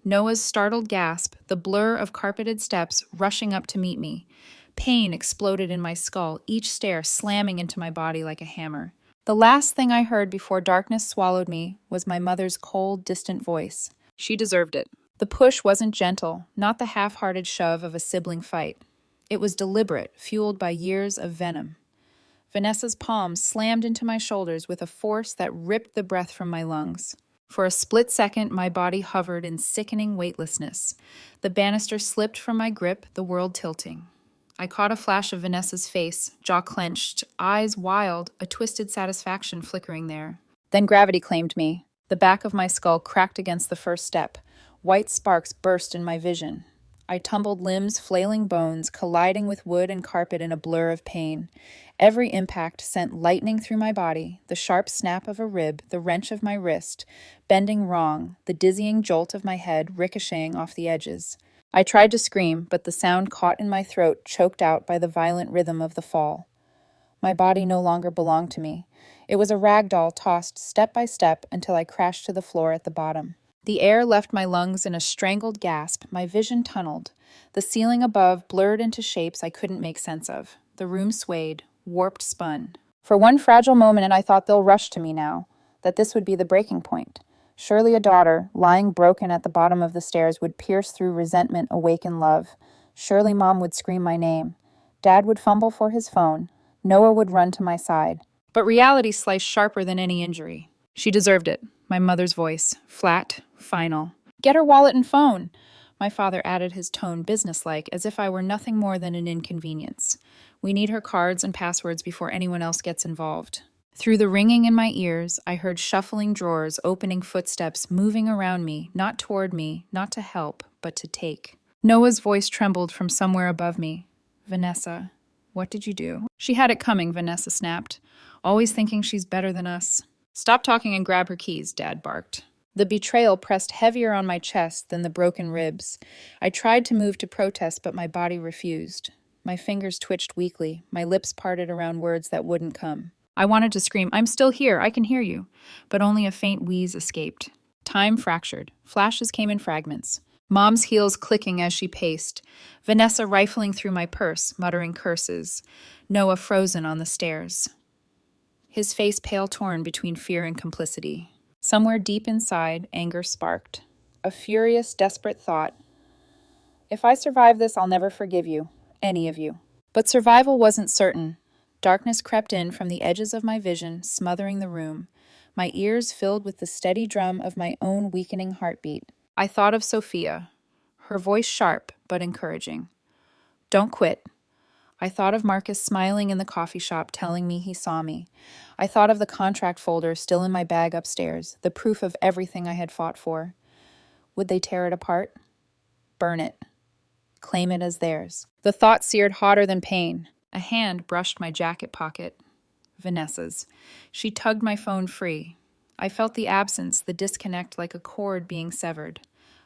[SPEAKER 1] Noah's startled gasp, the blur of carpeted steps rushing up to meet me. Pain exploded in my skull, each stair slamming into my body like a hammer. The last thing I heard before darkness swallowed me was my mother's cold, distant voice. She deserved it. The push wasn't gentle, not the half-hearted shove of a sibling fight. It was deliberate, fueled by years of venom. Vanessa's palms slammed into my shoulders with a force that ripped the breath from my lungs. For a split second, my body hovered in sickening weightlessness. The banister slipped from my grip, the world tilting. I caught a flash of Vanessa's face, jaw clenched, eyes wild, a twisted satisfaction flickering there. Then gravity claimed me. The back of my skull cracked against the first step. White sparks burst in my vision. I tumbled, limbs flailing, bones colliding with wood and carpet in a blur of pain. Every impact sent lightning through my body, the sharp snap of a rib, the wrench of my wrist, bending wrong, the dizzying jolt of my head ricocheting off the edges. I tried to scream, but the sound caught in my throat, choked out by the violent rhythm of the fall. My body no longer belonged to me. It was a rag doll tossed step by step until I crashed to the floor at the bottom. The air left my lungs in a strangled gasp, my vision tunneled. The ceiling above blurred into shapes I couldn't make sense of. The room swayed, warped, spun. For one fragile moment I thought they'll rush to me now, that this would be the breaking point. Surely a daughter, lying broken at the bottom of the stairs, would pierce through resentment, awaken love. Surely Mom would scream my name. Dad would fumble for his phone. Noah would run to my side. But reality sliced sharper than any injury. She deserved it. My mother's voice, flat, final. "Get her wallet and phone." My father added, his tone businesslike, as if I were nothing more than an inconvenience. "We need her cards and passwords before anyone else gets involved." Through the ringing in my ears, I heard shuffling drawers, opening footsteps, moving around me, not toward me, not to help, but to take. Noah's voice trembled from somewhere above me. "Vanessa, what did you do?" "She had it coming," Vanessa snapped. "Always thinking she's better than us." "Stop talking and grab her keys," Dad barked. The betrayal pressed heavier on my chest than the broken ribs. I tried to move to protest, but my body refused. My fingers twitched weakly, my lips parted around words that wouldn't come. I wanted to scream, "I'm still here, I can hear you," but only a faint wheeze escaped. Time fractured. Flashes came in fragments. Mom's heels clicking as she paced. Vanessa rifling through my purse, muttering curses. Noah frozen on the stairs. His face pale torn between fear and complicity. Somewhere deep inside, anger sparked. A furious, desperate thought. If I survive this, I'll never forgive you. Any of you. But survival wasn't certain. Darkness crept in from the edges of my vision, smothering the room. My ears filled with the steady drum of my own weakening heartbeat. I thought of Sophia. Her voice sharp, but encouraging. "Don't quit." I thought of Marcus smiling in the coffee shop, telling me he saw me. I thought of the contract folder still in my bag upstairs, the proof of everything I had fought for. Would they tear it apart? Burn it. Claim it as theirs. The thought seared hotter than pain. A hand brushed my jacket pocket. Vanessa's. She tugged my phone free. I felt the absence, the disconnect, like a cord being severed.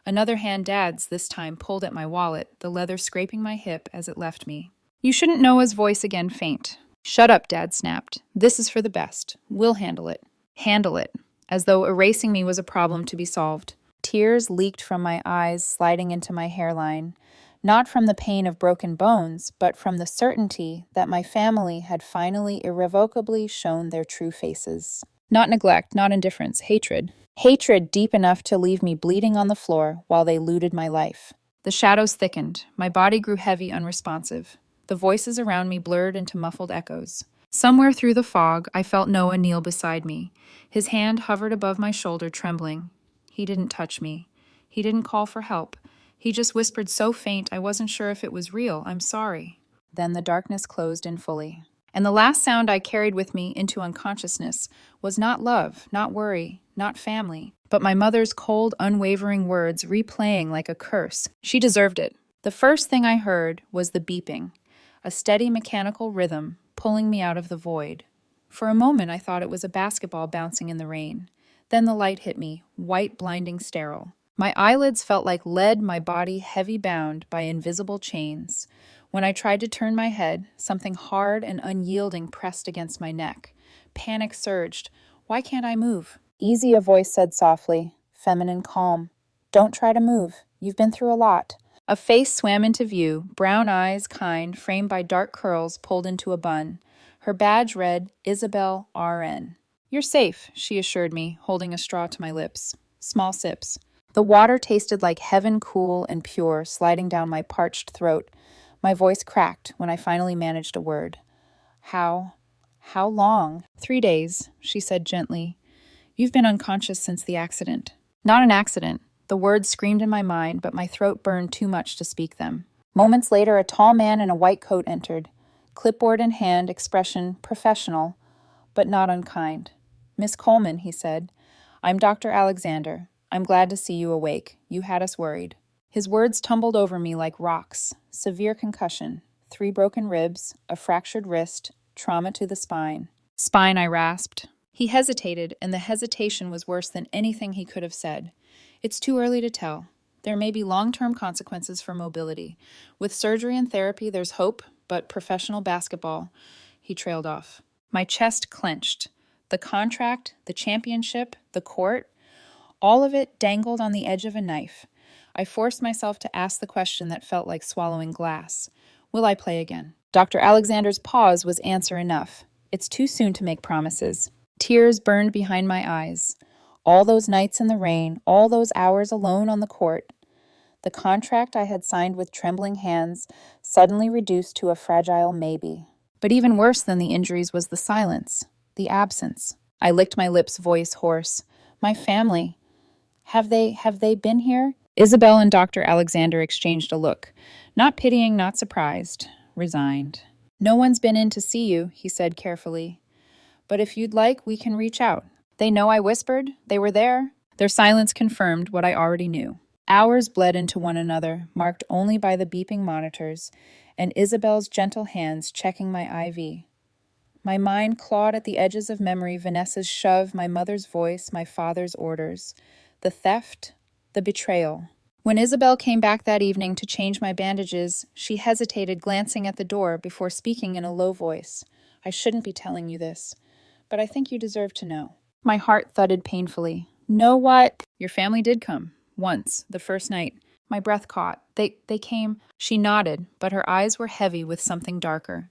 [SPEAKER 1] Another hand, Dad's, this time, pulled at my wallet, the leather scraping my hip as it left me. "You shouldn't." Noah's voice again faint. "Shut up," Dad snapped. "This is for the best. We'll handle it." Handle it. As though erasing me was a problem to be solved. Tears leaked from my eyes, sliding into my hairline. Not from the pain of broken bones, but from the certainty that my family had finally irrevocably shown their true faces. Not neglect, not indifference, hatred. Hatred deep enough to leave me bleeding on the floor while they looted my life. The shadows thickened. My body grew heavy, unresponsive. The voices around me blurred into muffled echoes. Somewhere through the fog, I felt Noah kneel beside me. His hand hovered above my shoulder, trembling. He didn't touch me. He didn't call for help. He just whispered so faint I wasn't sure if it was real. "I'm sorry." Then the darkness closed in fully. And the last sound I carried with me into unconsciousness was not love, not worry, not family, but my mother's cold, unwavering words replaying like a curse. She deserved it. The first thing I heard was the beeping, a steady mechanical rhythm pulling me out of the void. For a moment, I thought it was a basketball bouncing in the rain. Then the light hit me, white, blinding, sterile. My eyelids felt like lead, my body heavy bound by invisible chains. When I tried to turn my head, something hard and unyielding pressed against my neck. Panic surged. Why can't I move? Easy, a voice said softly, feminine calm. Don't try to move. You've been through a lot. A face swam into view, brown eyes, kind, framed by dark curls pulled into a bun. Her badge read, Isabel, RN. You're safe, she assured me, holding a straw to my lips. Small sips. The water tasted like heaven, cool and pure, sliding down my parched throat. My voice cracked when I finally managed a word. How long? 3 days, she said gently. You've been unconscious since the accident. Not an accident. The words screamed in my mind, but my throat burned too much to speak them. Moments later, a tall man in a white coat entered. Clipboard in hand, expression professional, but not unkind. Miss Coleman, he said, I'm Dr. Alexander. I'm glad to see you awake. You had us worried. His words tumbled over me like rocks. Severe concussion, 3 broken ribs, a fractured wrist, trauma to the spine. Spine, I rasped. He hesitated, and the hesitation was worse than anything he could have said. It's too early to tell. There may be long-term consequences for mobility. With surgery and therapy, there's hope, but professional basketball, he trailed off. My chest clenched. The contract, the championship, the court, all of it dangled on the edge of a knife. I forced myself to ask the question that felt like swallowing glass. Will I play again? Dr. Alexander's pause was answer enough. It's too soon to make promises. Tears burned behind my eyes. All those nights in the rain, all those hours alone on the court. The contract I had signed with trembling hands suddenly reduced to a fragile maybe. But even worse than the injuries was the silence, the absence. I licked my lips, voice hoarse. My family. Have they been here? Isabel and Dr. Alexander exchanged a look. Not pitying, not surprised. Resigned. No one's been in to see you, he said carefully. But if you'd like, we can reach out. They know I whispered. They were there. Their silence confirmed what I already knew. Hours bled into one another, marked only by the beeping monitors, and Isabel's gentle hands checking my IV. My mind clawed at the edges of memory, Vanessa's shove, my mother's voice, my father's orders. The theft, the betrayal. When Isabel came back that evening to change my bandages, she hesitated, glancing at the door before speaking in a low voice. I shouldn't be telling you this, but I think you deserve to know. My heart thudded painfully. Know what? Your family did come. Once, the first night. My breath caught. They came. She nodded, but her eyes were heavy with something darker.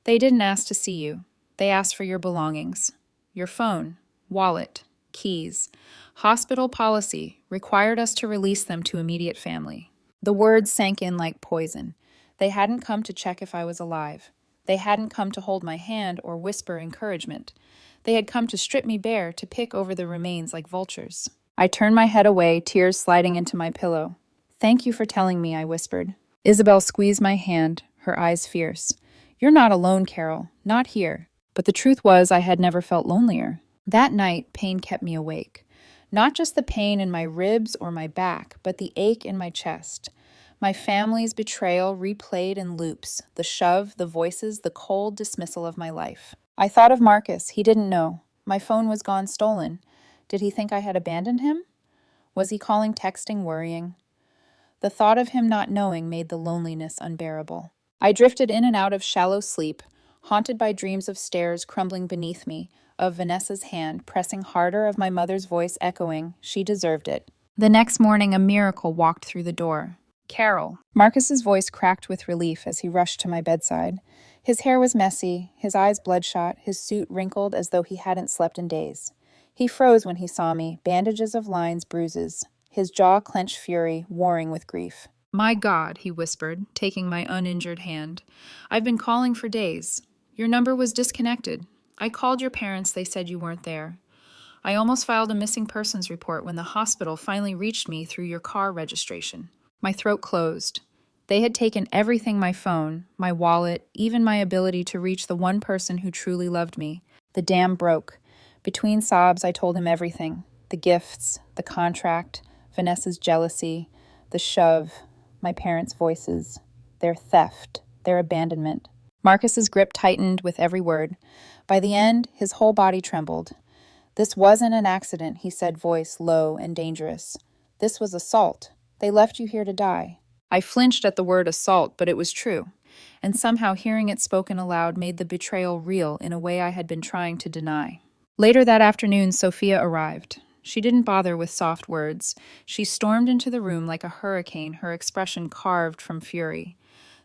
[SPEAKER 1] They didn't ask to see you. They asked for your belongings. Your phone, wallet, keys. Hospital policy required us to release them to immediate family. The words sank in like poison. They hadn't come to check if I was alive. They hadn't come to hold my hand or whisper encouragement. They had come to strip me bare, to pick over the remains like vultures. I turned my head away, tears sliding into my pillow. Thank you for telling me, I whispered. Isabel squeezed my hand, her eyes fierce. You're not alone, Carol. Not here. But the truth was I had never felt lonelier. That night, pain kept me awake. Not just the pain in my ribs or my back, but the ache in my chest. My family's betrayal replayed in loops, the shove, the voices, the cold dismissal of my life. I thought of Marcus. He didn't know. My phone was gone, stolen. Did he think I had abandoned him? Was he calling, texting, worrying? The thought of him not knowing made the loneliness unbearable. I drifted in and out of shallow sleep, haunted by dreams of stairs crumbling beneath me, of Vanessa's hand pressing harder, of my mother's voice echoing, she deserved it. The next morning, a miracle walked through the door. Carol. Marcus's voice cracked with relief as he rushed to my bedside. His hair was messy, his eyes bloodshot, his suit wrinkled as though he hadn't slept in days. He froze when he saw me, bandages of lines, bruises, his jaw clenched fury, warring with grief. My God, he whispered, taking my uninjured hand. I've been calling for days. Your number was disconnected. I called your parents, they said you weren't there. I almost filed a missing persons report when the hospital finally reached me through your car registration. My throat closed. They had taken everything: my phone, my wallet, even my ability to reach the one person who truly loved me. The dam broke. Between sobs, I told him everything: the gifts, the contract, Vanessa's jealousy, the shove, my parents' voices, their theft, their abandonment. Marcus's grip tightened with every word. By the end, his whole body trembled. "This wasn't an accident," he said, voice low and dangerous. "This was assault. They left you here to die." I flinched at the word assault, but it was true. And somehow hearing it spoken aloud made the betrayal real in a way I had been trying to deny. Later that afternoon, Sophia arrived. She didn't bother with soft words. She stormed into the room like a hurricane, her expression carved from fury.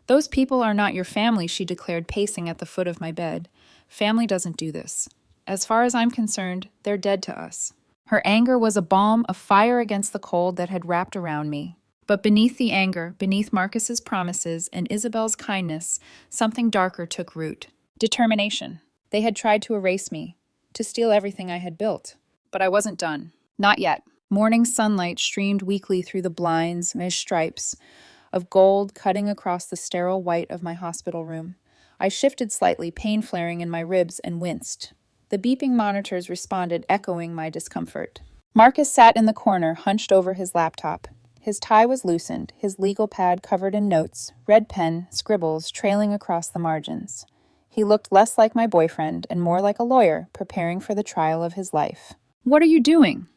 [SPEAKER 1] "Those people are not your family," she declared, pacing at the foot of my bed. "Family doesn't do this. As far as I'm concerned, they're dead to us." Her anger was a balm of fire against the cold that had wrapped around me. But beneath the anger, beneath Marcus's promises and Isabel's kindness, something darker took root. Determination. They had tried to erase me, to steal everything I had built. But I wasn't done. Not yet. Morning sunlight streamed weakly through the blinds, mesh stripes of gold cutting across the sterile white of my hospital room. I shifted slightly, pain flaring in my ribs, and winced. The beeping monitors responded, echoing my discomfort. Marcus sat in the corner, hunched over his laptop. His tie was loosened, his legal pad covered in notes, red pen, scribbles trailing across the margins. He looked less like my boyfriend and more like a lawyer preparing for the trial of his life. "What are you doing?"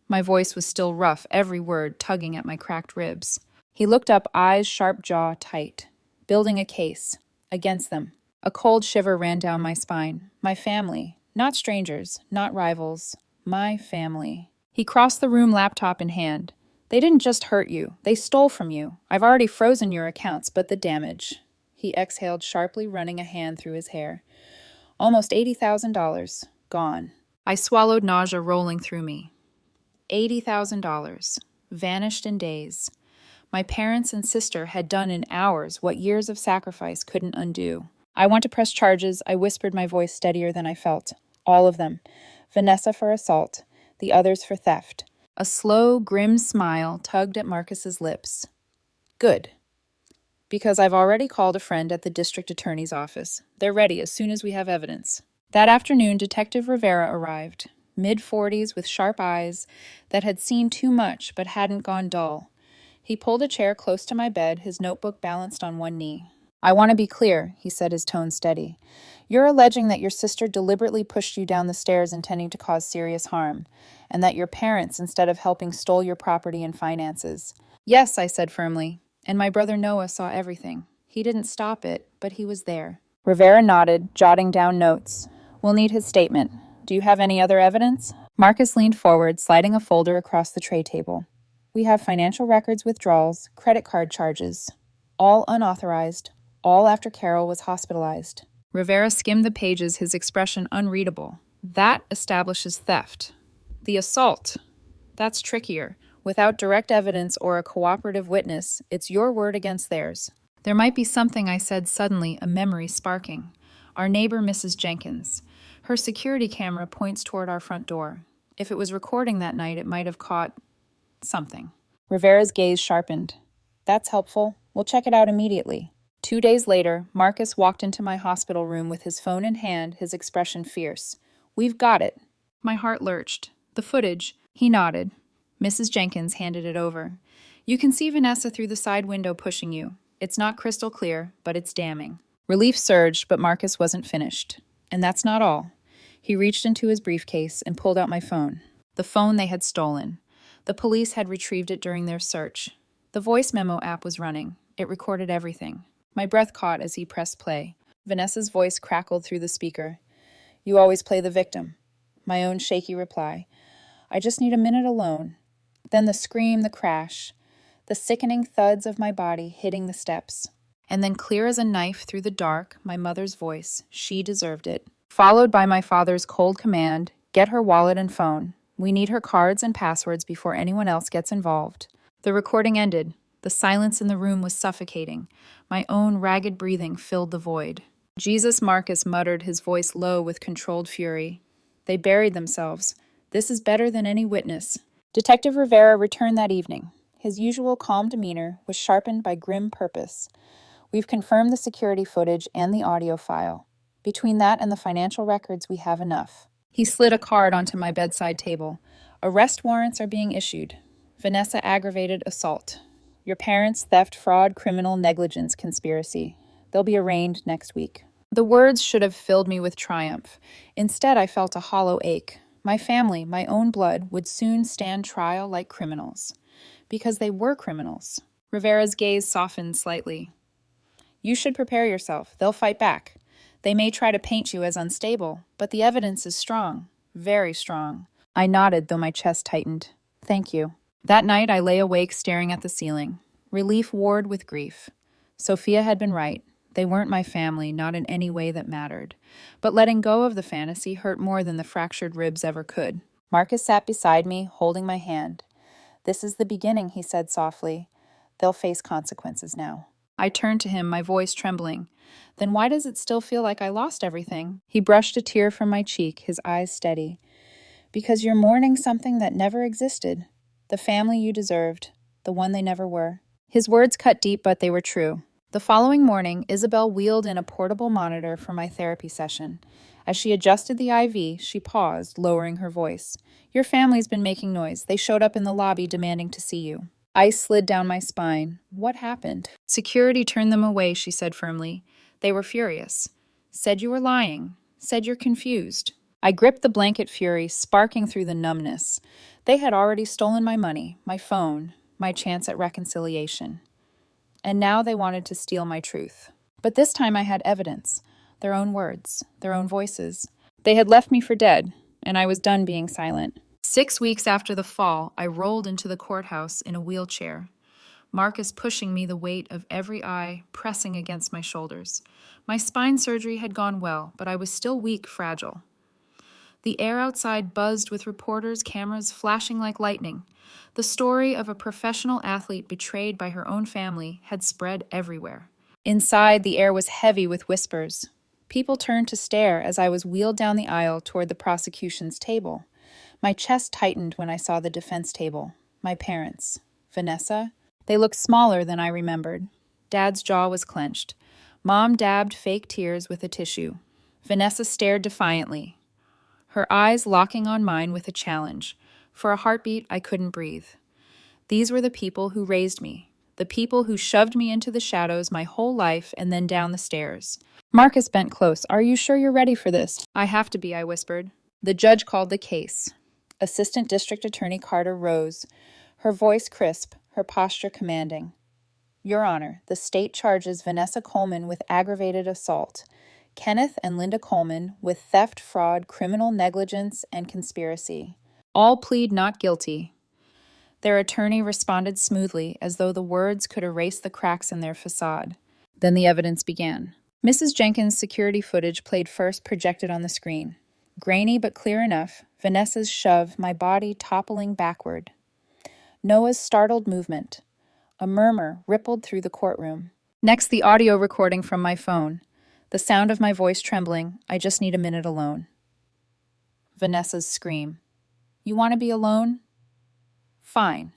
[SPEAKER 1] My voice was still rough, every word tugging at my cracked ribs. He looked up, eyes, sharp jaw tight. "Building a case. Against them." A cold shiver ran down my spine. My family. Not strangers, not rivals. My family. He crossed the room, laptop in hand. "They didn't just hurt you. They stole from you. I've already frozen your accounts, but the damage." He exhaled sharply, running a hand through his hair. "Almost $80,000. Gone." I swallowed, nausea rolling through me. $80,000. Vanished in days. My parents and sister had done in hours what years of sacrifice couldn't undo. "I want to press charges," I whispered, my voice steadier than I felt. "All of them. Vanessa for assault, the others for theft." A slow, grim smile tugged at Marcus's lips. "Good. Because I've already called a friend at the district attorney's office. They're ready as soon as we have evidence." That afternoon, Detective Rivera arrived, mid-40s with sharp eyes that had seen too much but hadn't gone dull. He pulled a chair close to my bed, his notebook balanced on one knee. "I want to be clear," he said, his tone steady. "You're alleging that your sister deliberately pushed you down the stairs intending to cause serious harm, and that your parents, instead of helping, stole your property and finances." "Yes," I said firmly, "and my brother Noah saw everything. He didn't stop it, but he was there." Rivera nodded, jotting down notes. "We'll need his statement. Do you have any other evidence?" Marcus leaned forward, sliding a folder across the tray table. "We have financial records, withdrawals, credit card charges. All unauthorized. All after Carol was hospitalized." Rivera skimmed the pages, his expression unreadable. "That establishes theft. The assault. That's trickier. Without direct evidence or a cooperative witness, it's your word against theirs." "There might be something," I said suddenly, a memory sparking. "Our neighbor, Mrs. Jenkins. Her security camera points toward our front door. If it was recording that night, it might have caught something." Rivera's gaze sharpened. "That's helpful. We'll check it out immediately." 2 days later, Marcus walked into my hospital room with his phone in hand, his expression fierce. "We've got it." My heart lurched. "The footage." He nodded. Mrs. Jenkins handed it over. "You can see Vanessa through the side window pushing you. It's not crystal clear, but it's damning." Relief surged, but Marcus wasn't finished. And that's not all. He reached into his briefcase and pulled out my phone. The phone they had stolen. The police had retrieved it during their search. The voice memo app was running. It recorded everything. My breath caught as he pressed play. Vanessa's voice crackled through the speaker. "You always play the victim." My own shaky reply. "I just need a minute alone." Then the scream, the crash, the sickening thuds of my body hitting the steps. And then clear as a knife through the dark, my mother's voice, "She deserved it." Followed by my father's cold command, "Get her wallet and phone. We need her cards and passwords before anyone else gets involved." The recording ended. The silence in the room was suffocating. My own ragged breathing filled the void. "Jesus," Marcus muttered, his voice low with controlled fury. "They buried themselves. This is better than any witness." Detective Rivera returned that evening. His usual calm demeanor was sharpened by grim purpose. We've confirmed the security footage and the audio file. Between that and the financial records, we have enough. He slid a card onto my bedside table. Arrest warrants are being issued. Vanessa aggravated assault. Your parents' theft, fraud, criminal negligence conspiracy. They'll be arraigned next week. The words should have filled me with triumph. Instead, I felt a hollow ache. My family, my own blood, would soon stand trial like criminals. Because they were criminals. Rivera's gaze softened slightly. You should prepare yourself. They'll fight back. They may try to paint you as unstable, but the evidence is strong. Very strong. I nodded, though my chest tightened. Thank you. That night, I lay awake staring at the ceiling. Relief warred with grief. Sophia had been right. They weren't my family, not in any way that mattered. But letting go of the fantasy hurt more than the fractured ribs ever could. Marcus sat beside me, holding my hand. This is the beginning, he said softly. They'll face consequences now. I turned to him, my voice trembling. Then why does it still feel like I lost everything? He brushed a tear from my cheek, his eyes steady. Because you're mourning something that never existed. The family you deserved. The one they never were. His words cut deep, but they were true. The following morning, Isabel wheeled in a portable monitor for my therapy session. As she adjusted the IV, she paused, lowering her voice. Your family's been making noise. They showed up in the lobby demanding to see you. Ice slid down my spine. What happened? Security turned them away, she said firmly. They were furious. Said you were lying. Said you're confused. I gripped the blanket fury, sparking through the numbness. They had already stolen my money, my phone, my chance at reconciliation. And now they wanted to steal my truth. But this time I had evidence. Their own words, their own voices. They had left me for dead, and I was done being silent. 6 weeks after the fall, I rolled into the courthouse in a wheelchair. Marcus pushing me, the weight of every eye pressing against my shoulders. My spine surgery had gone well, but I was still weak, fragile. The air outside buzzed with reporters, cameras flashing like lightning. The story of a professional athlete betrayed by her own family had spread everywhere. Inside, the air was heavy with whispers. People turned to stare as I was wheeled down the aisle toward the prosecution's table. My chest tightened when I saw the defense table. My parents. Vanessa. They looked smaller than I remembered. Dad's jaw was clenched. Mom dabbed fake tears with a tissue. Vanessa stared defiantly, her eyes locking on mine with a challenge. For a heartbeat, I couldn't breathe. These were the people who raised me, the people who shoved me into the shadows my whole life and then down the stairs. Marcus bent close. Are you sure you're ready for this? I have to be, I whispered. The judge called the case. Assistant District Attorney Carter rose, her voice crisp, her posture commanding. Your Honor, the state charges Vanessa Coleman with aggravated assault, Kenneth and Linda Coleman with theft, fraud, criminal negligence, and conspiracy. All plead not guilty. Their attorney responded smoothly, as though the words could erase the cracks in their facade. Then the evidence began. Mrs. Jenkins' security footage played first, projected on the screen. Grainy but clear enough, Vanessa's shove, my body toppling backward. Noah's startled movement. A murmur rippled through the courtroom. Next, the audio recording from my phone. The sound of my voice trembling. I just need a minute alone. Vanessa's scream. You want to be alone? Fine.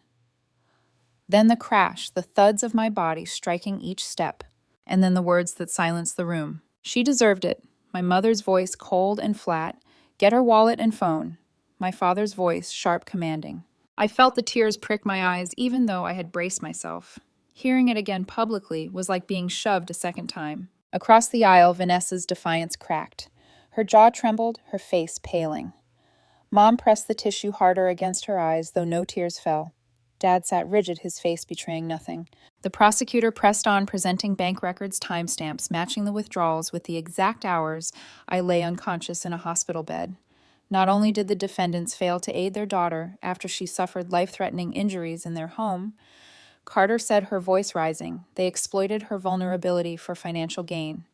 [SPEAKER 1] Then the crash, the thuds of my body striking each step, and then the words that silenced the room. She deserved it. My mother's voice cold and flat. Get her wallet and phone. My father's voice sharp, commanding. I felt the tears prick my eyes, even though I had braced myself. Hearing it again publicly was like being shoved a second time. Across the aisle, Vanessa's defiance cracked. Her jaw trembled, her face paling. Mom pressed the tissue harder against her eyes, though no tears fell. Dad sat rigid, his face betraying nothing. The prosecutor pressed on, presenting bank records timestamps, matching the withdrawals with the exact hours I lay unconscious in a hospital bed. Not only did the defendants fail to aid their daughter after she suffered life-threatening injuries in their home, Carter said, her voice rising, they exploited her vulnerability for financial gain.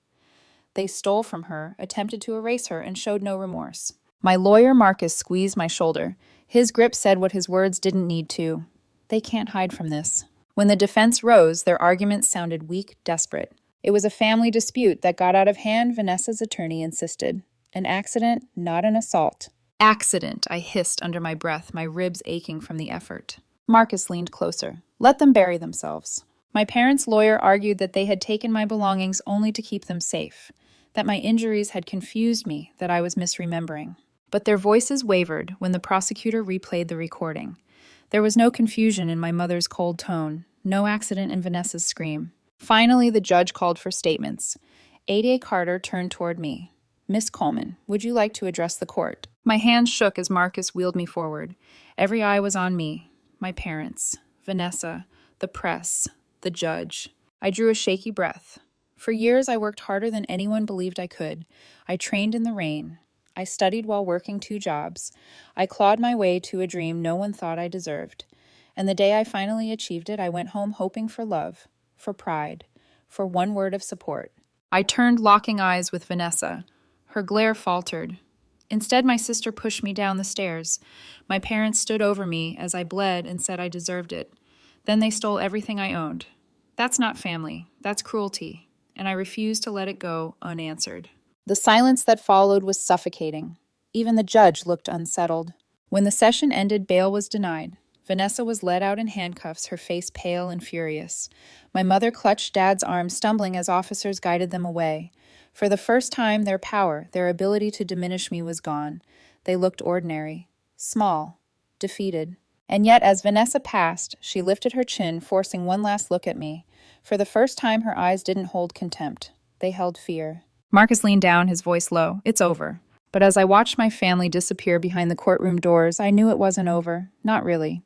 [SPEAKER 1] They stole from her, attempted to erase her, and showed no remorse. My lawyer, Marcus, squeezed my shoulder. His grip said what his words didn't need to. They can't hide from this. When the defense rose, their arguments sounded weak, desperate. It was a family dispute that got out of hand, Vanessa's attorney insisted. An accident, not an assault. Accident, I hissed under my breath, my ribs aching from the effort. Marcus leaned closer. Let them bury themselves. My parents' lawyer argued that they had taken my belongings only to keep them safe, that my injuries had confused me, that I was misremembering. But their voices wavered when the prosecutor replayed the recording. There was no confusion in my mother's cold tone, no accident in Vanessa's scream. Finally, the judge called for statements. Ada Carter turned toward me. Miss Coleman, would you like to address the court? My hands shook as Marcus wheeled me forward. Every eye was on me. My parents, Vanessa, the press, the judge. I drew a shaky breath. For years, I worked harder than anyone believed I could. I trained in the rain. I studied while working 2 jobs. I clawed my way to a dream no one thought I deserved. And the day I finally achieved it, I went home hoping for love, for pride, for one word of support. I turned, locking eyes with Vanessa. Her glare faltered. Instead, my sister pushed me down the stairs. My parents stood over me as I bled and said I deserved it. Then they stole everything I owned. That's not family. That's cruelty. And I refused to let it go unanswered. The silence that followed was suffocating. Even the judge looked unsettled. When the session ended, bail was denied. Vanessa was led out in handcuffs, her face pale and furious. My mother clutched Dad's arm, stumbling as officers guided them away. For the first time, their power, their ability to diminish me was gone. They looked ordinary, small, defeated. And yet, as Vanessa passed, she lifted her chin, forcing one last look at me. For the first time, her eyes didn't hold contempt. They held fear. Marcus leaned down, his voice low. It's over. But as I watched my family disappear behind the courtroom doors, I knew it wasn't over. Not really.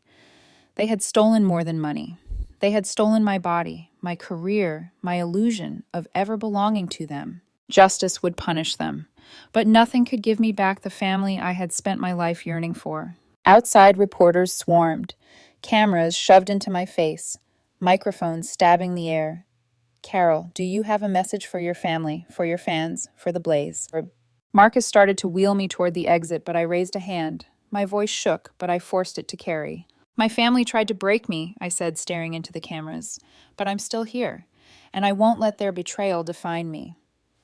[SPEAKER 1] They had stolen more than money. They had stolen my body, my career, my illusion of ever belonging to them. Justice would punish them. But nothing could give me back the family I had spent my life yearning for. Outside, reporters swarmed. Cameras shoved into my face. Microphones stabbing the air. Carol, do you have a message for your family, for your fans, for the Blaze? Marcus started to wheel me toward the exit, but I raised a hand. My voice shook, but I forced it to carry. My family tried to break me, I said, staring into the cameras. But I'm still here, and I won't let their betrayal define me.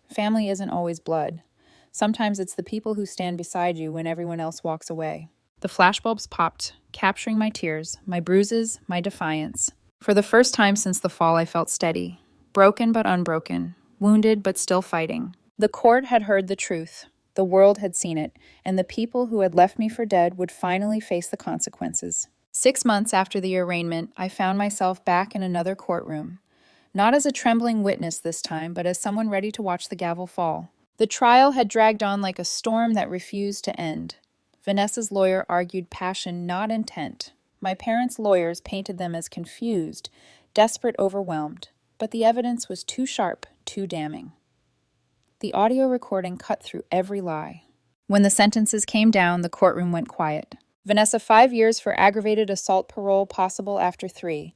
[SPEAKER 1] Family isn't always blood. Sometimes it's the people who stand beside you when everyone else walks away. The flashbulbs popped, capturing my tears, my bruises, my defiance. For the first time since the fall, I felt steady. Broken but unbroken. Wounded but still fighting. The court had heard the truth. The world had seen it. And the people who had left me for dead would finally face the consequences. 6 months after the arraignment, I found myself back in another courtroom. Not as a trembling witness this time, but as someone ready to watch the gavel fall. The trial had dragged on like a storm that refused to end. Vanessa's lawyer argued passion, not intent. My parents' lawyers painted them as confused, desperate, overwhelmed. But the evidence was too sharp, too damning. The audio recording cut through every lie. When the sentences came down, the courtroom went quiet. Vanessa, 5 years for aggravated assault, parole possible after 3.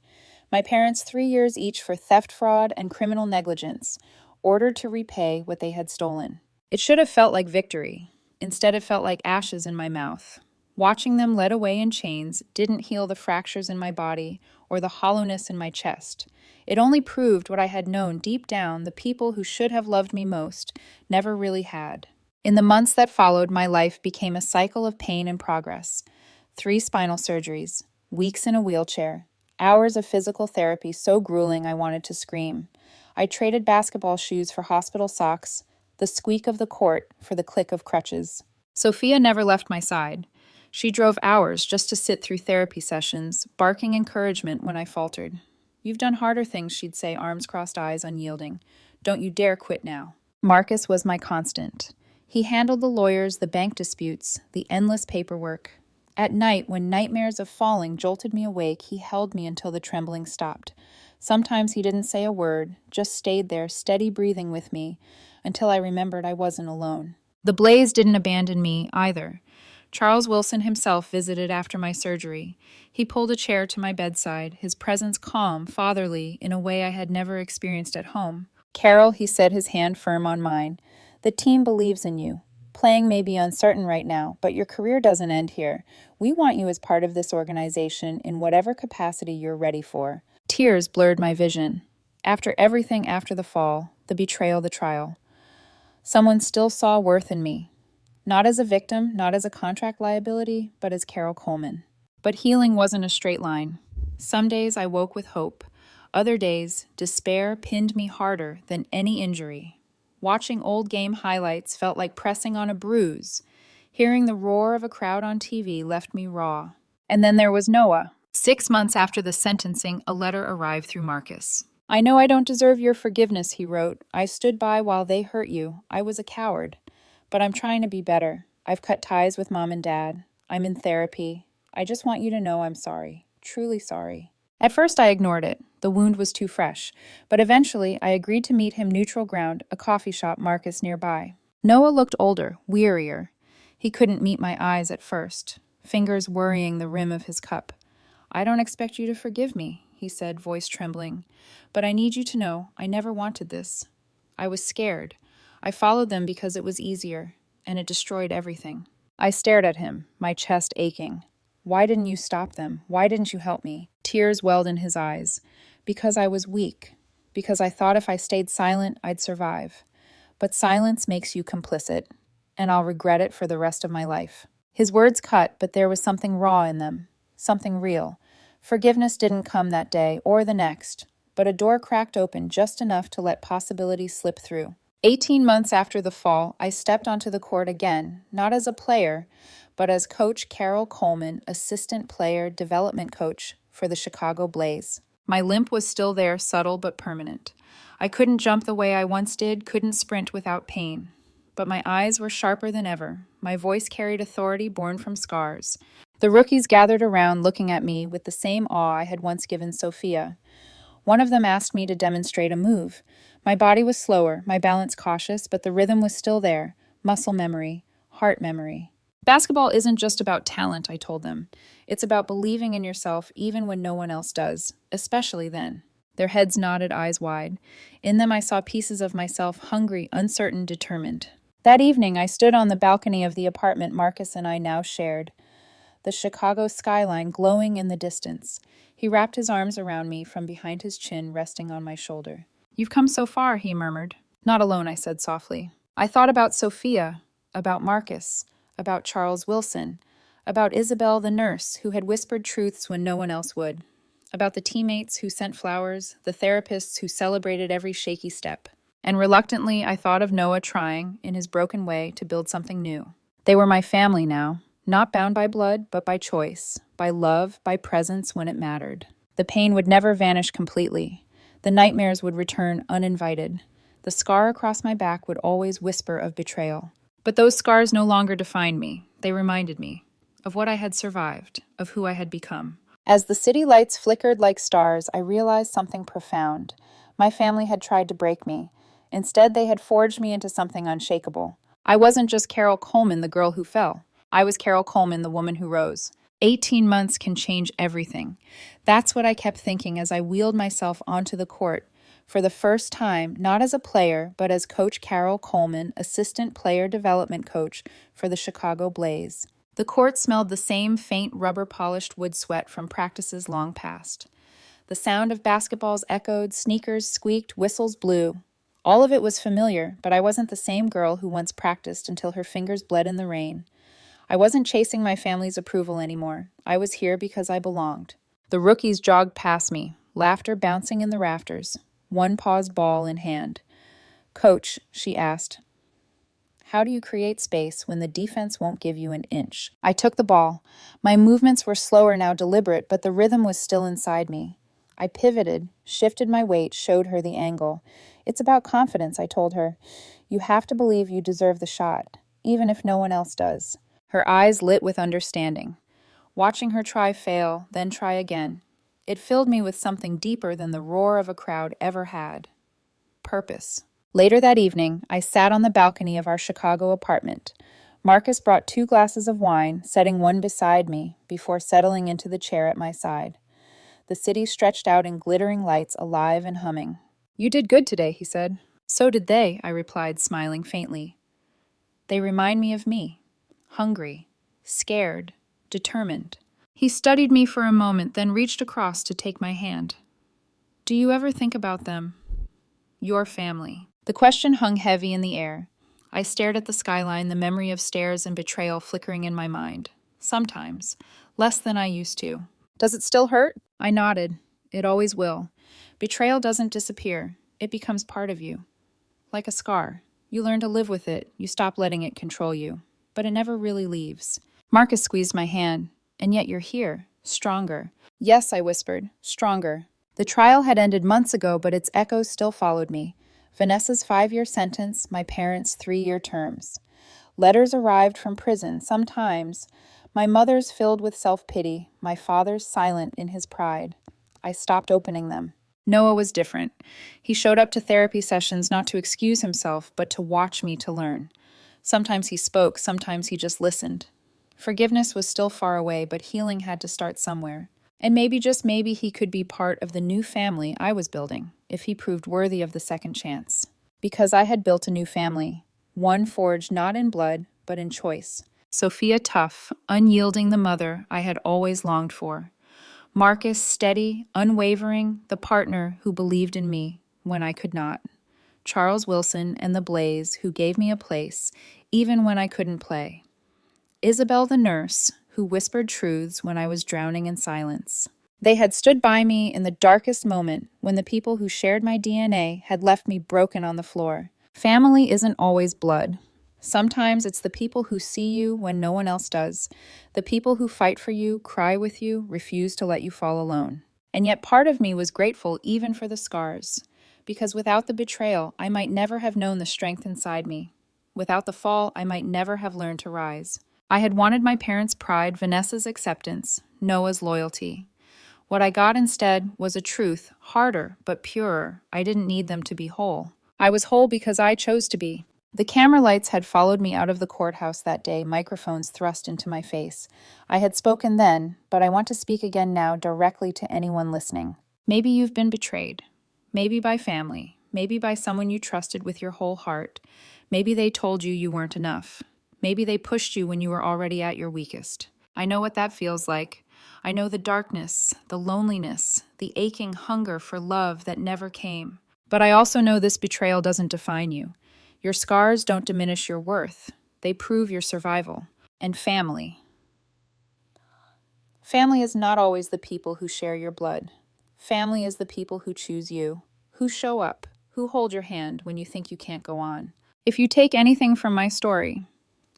[SPEAKER 1] My parents, 3 years each for theft, fraud, and criminal negligence, ordered to repay what they had stolen. It should have felt like victory. Instead, it felt like ashes in my mouth. Watching them led away in chains didn't heal the fractures in my body or the hollowness in my chest. It only proved what I had known deep down: the people who should have loved me most never really had. In the months that followed, my life became a cycle of pain and progress. 3 spinal surgeries, weeks in a wheelchair, hours of physical therapy so grueling I wanted to scream. I traded basketball shoes for hospital socks, the squeak of the court for the click of crutches. Sophia never left my side. She drove hours just to sit through therapy sessions, barking encouragement when I faltered. You've done harder things, she'd say, arms crossed, eyes unyielding. Don't you dare quit now. Marcus was my constant. He handled the lawyers, the bank disputes, the endless paperwork. At night, when nightmares of falling jolted me awake, he held me until the trembling stopped. Sometimes he didn't say a word, just stayed there, steady breathing with me, until I remembered I wasn't alone. The Blaze didn't abandon me either. Charles Wilson himself visited after my surgery. He pulled a chair to my bedside, his presence calm, fatherly, in a way I had never experienced at home. Carol, he said, his hand firm on mine, the team believes in you. Playing may be uncertain right now, but your career doesn't end here. We want you as part of this organization in whatever capacity you're ready for. Tears blurred my vision. After everything, after the fall, the betrayal, the trial, someone still saw worth in me. Not as a victim, not as a contract liability, but as Carol Coleman. But healing wasn't a straight line. Some days I woke with hope. Other days, despair pinned me harder than any injury. Watching old game highlights felt like pressing on a bruise. Hearing the roar of a crowd on TV left me raw. And then there was Noah. 6 months after the sentencing, a letter arrived through Marcus. "I know I don't deserve your forgiveness," he wrote. "I stood by while they hurt you. I was a coward. But I'm trying to be better. I've cut ties with mom and dad. I'm in therapy. I just want you to know I'm sorry. Truly sorry." At first I ignored it. The wound was too fresh. But eventually I agreed to meet him neutral ground, a coffee shop Marcus nearby. Noah looked older, wearier. He couldn't meet my eyes at first, fingers worrying the rim of his cup. "I don't expect you to forgive me," he said, voice trembling. "But I need you to know I never wanted this. I was scared. I followed them because it was easier, and it destroyed everything." I stared at him, my chest aching. "Why didn't you stop them? Why didn't you help me?" Tears welled in his eyes. "Because I was weak. Because I thought if I stayed silent, I'd survive. But silence makes you complicit, and I'll regret it for the rest of my life." His words cut, but there was something raw in them. Something real. Forgiveness didn't come that day or the next, but a door cracked open just enough to let possibility slip through. 18 months after the fall, I stepped onto the court again, not as a player, but as Coach Carol Coleman, assistant player development coach for the Chicago Blaze. My limp was still there, subtle but permanent. I couldn't jump the way I once did, couldn't sprint without pain. But my eyes were sharper than ever. My voice carried authority born from scars. The rookies gathered around, looking at me with the same awe I had once given Sophia. One of them asked me to demonstrate a move. My body was slower, my balance cautious, but the rhythm was still there. Muscle memory, heart memory. "Basketball isn't just about talent," I told them. "It's about believing in yourself even when no one else does, especially then." Their heads nodded, eyes wide. In them I saw pieces of myself, hungry, uncertain, determined. That evening I stood on the balcony of the apartment Marcus and I now shared, the Chicago skyline glowing in the distance. He wrapped his arms around me from behind his chin, resting on my shoulder. "You've come so far," he murmured. "Not alone," I said softly. I thought about Sophia, about Marcus, about Charles Wilson, about Isabel the nurse who had whispered truths when no one else would, about the teammates who sent flowers, the therapists who celebrated every shaky step. And reluctantly, I thought of Noah trying, in his broken way, to build something new. They were my family now, not bound by blood, but by choice, by love, by presence when it mattered. The pain would never vanish completely. The nightmares would return uninvited. The scar across my back would always whisper of betrayal. But those scars no longer defined me. They reminded me of what I had survived, of who I had become. As the city lights flickered like stars, I realized something profound. My family had tried to break me. Instead, they had forged me into something unshakable. I wasn't just Carol Coleman, the girl who fell. I was Carol Coleman, the woman who rose. 18 months can change everything. That's what I kept thinking as I wheeled myself onto the court. For the first time, not as a player, but as Coach Carol Coleman, assistant player development coach for the Chicago Blaze. The court smelled the same faint rubber-polished wood sweat from practices long past. The sound of basketballs echoed, sneakers squeaked, whistles blew. All of it was familiar, but I wasn't the same girl who once practiced until her fingers bled in the rain. I wasn't chasing my family's approval anymore. I was here because I belonged. The rookies jogged past me, laughter bouncing in the rafters, one paused ball in hand. "Coach," she asked, "how do you create space when the defense won't give you an inch?" I took the ball. My movements were slower now, deliberate, but the rhythm was still inside me. I pivoted, shifted my weight, showed her the angle. "It's about confidence," I told her. "You have to believe you deserve the shot, even if no one else does." Her eyes lit with understanding. Watching her try fail, then try again, it filled me with something deeper than the roar of a crowd ever had. Purpose. Later that evening, I sat on the balcony of our Chicago apartment. Marcus brought 2 glasses of wine, setting one beside me, before settling into the chair at my side. The city stretched out in glittering lights, alive and humming. "You did good today," he said. "So did they," I replied, smiling faintly. "They remind me of me. Hungry, scared, determined." He studied me for a moment, then reached across to take my hand. "Do you ever think about them? Your family?" The question hung heavy in the air. I stared at the skyline, the memory of stairs and betrayal flickering in my mind. Sometimes. Less than I used to. Does it still hurt? I nodded. It always will. Betrayal doesn't disappear. It becomes part of you. Like a scar. You learn to live with it. You stop letting it control you. But it never really leaves. Marcus squeezed my hand. And yet you're here. Stronger. Yes, I whispered. Stronger. The trial had ended months ago, but its echoes still followed me. Vanessa's 5-year sentence, my parents' 3-year terms. Letters arrived from prison, sometimes. My mother's filled with self-pity, my father's silent in his pride. I stopped opening them. Noah was different. He showed up to therapy sessions not to excuse himself, but to watch me to learn. Sometimes he spoke, sometimes he just listened. Forgiveness was still far away, but healing had to start somewhere. And maybe, just maybe, he could be part of the new family I was building, if he proved worthy of the second chance. Because I had built a new family, one forged not in blood, but in choice. Sophia tough, unyielding the mother I had always longed for. Marcus steady, unwavering, the partner who believed in me when I could not. Charles Wilson and the Blaze who gave me a place, even when I couldn't play. Isabel the nurse, who whispered truths when I was drowning in silence. They had stood by me in the darkest moment when the people who shared my DNA had left me broken on the floor. Family isn't always blood. Sometimes it's the people who see you when no one else does, the people who fight for you, cry with you, refuse to let you fall alone. And yet part of me was grateful even for the scars, because without the betrayal, I might never have known the strength inside me. Without the fall, I might never have learned to rise. I had wanted my parents' pride, Vanessa's acceptance, Noah's loyalty. What I got instead was a truth, harder but purer. I didn't need them to be whole. I was whole because I chose to be. The camera lights had followed me out of the courthouse that day, microphones thrust into my face. I had spoken then, but I want to speak again now directly to anyone listening. Maybe you've been betrayed. Maybe by family. Maybe by someone you trusted with your whole heart. Maybe they told you you weren't enough. Maybe they pushed you when you were already at your weakest. I know what that feels like. I know the darkness, the loneliness, the aching hunger for love that never came. But I also know this betrayal doesn't define you. Your scars don't diminish your worth. They prove your survival. And family. Family is not always the people who share your blood. Family is the people who choose you, who show up, who hold your hand when you think you can't go on. If you take anything from my story,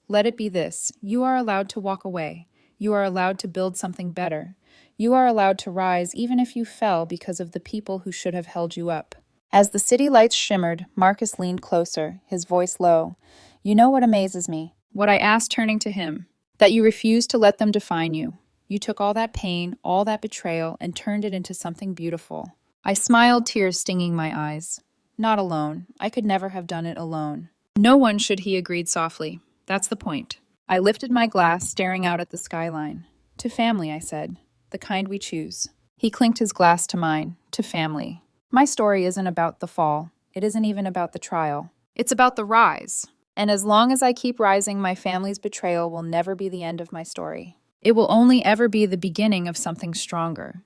[SPEAKER 1] let it be this: you are allowed to walk away. You are allowed to build something better. You are allowed to rise even if you fell because of the people who should have held you up. As the city lights shimmered, Marcus leaned closer, his voice low. You know what amazes me? What I asked, turning to him. That you refused to let them define you. You took all that pain, all that betrayal, and turned it into something beautiful. I smiled, tears stinging my eyes. Not alone. I could never have done it alone. No one should, he agreed softly. That's the point. I lifted my glass, staring out at the skyline. To family, I said. The kind we choose. He clinked his glass to mine. To family. My story isn't about the fall. It isn't even about the trial. It's about the rise. And as long as I keep rising, my family's betrayal will never be the end of my story. It will only ever be the beginning of something stronger.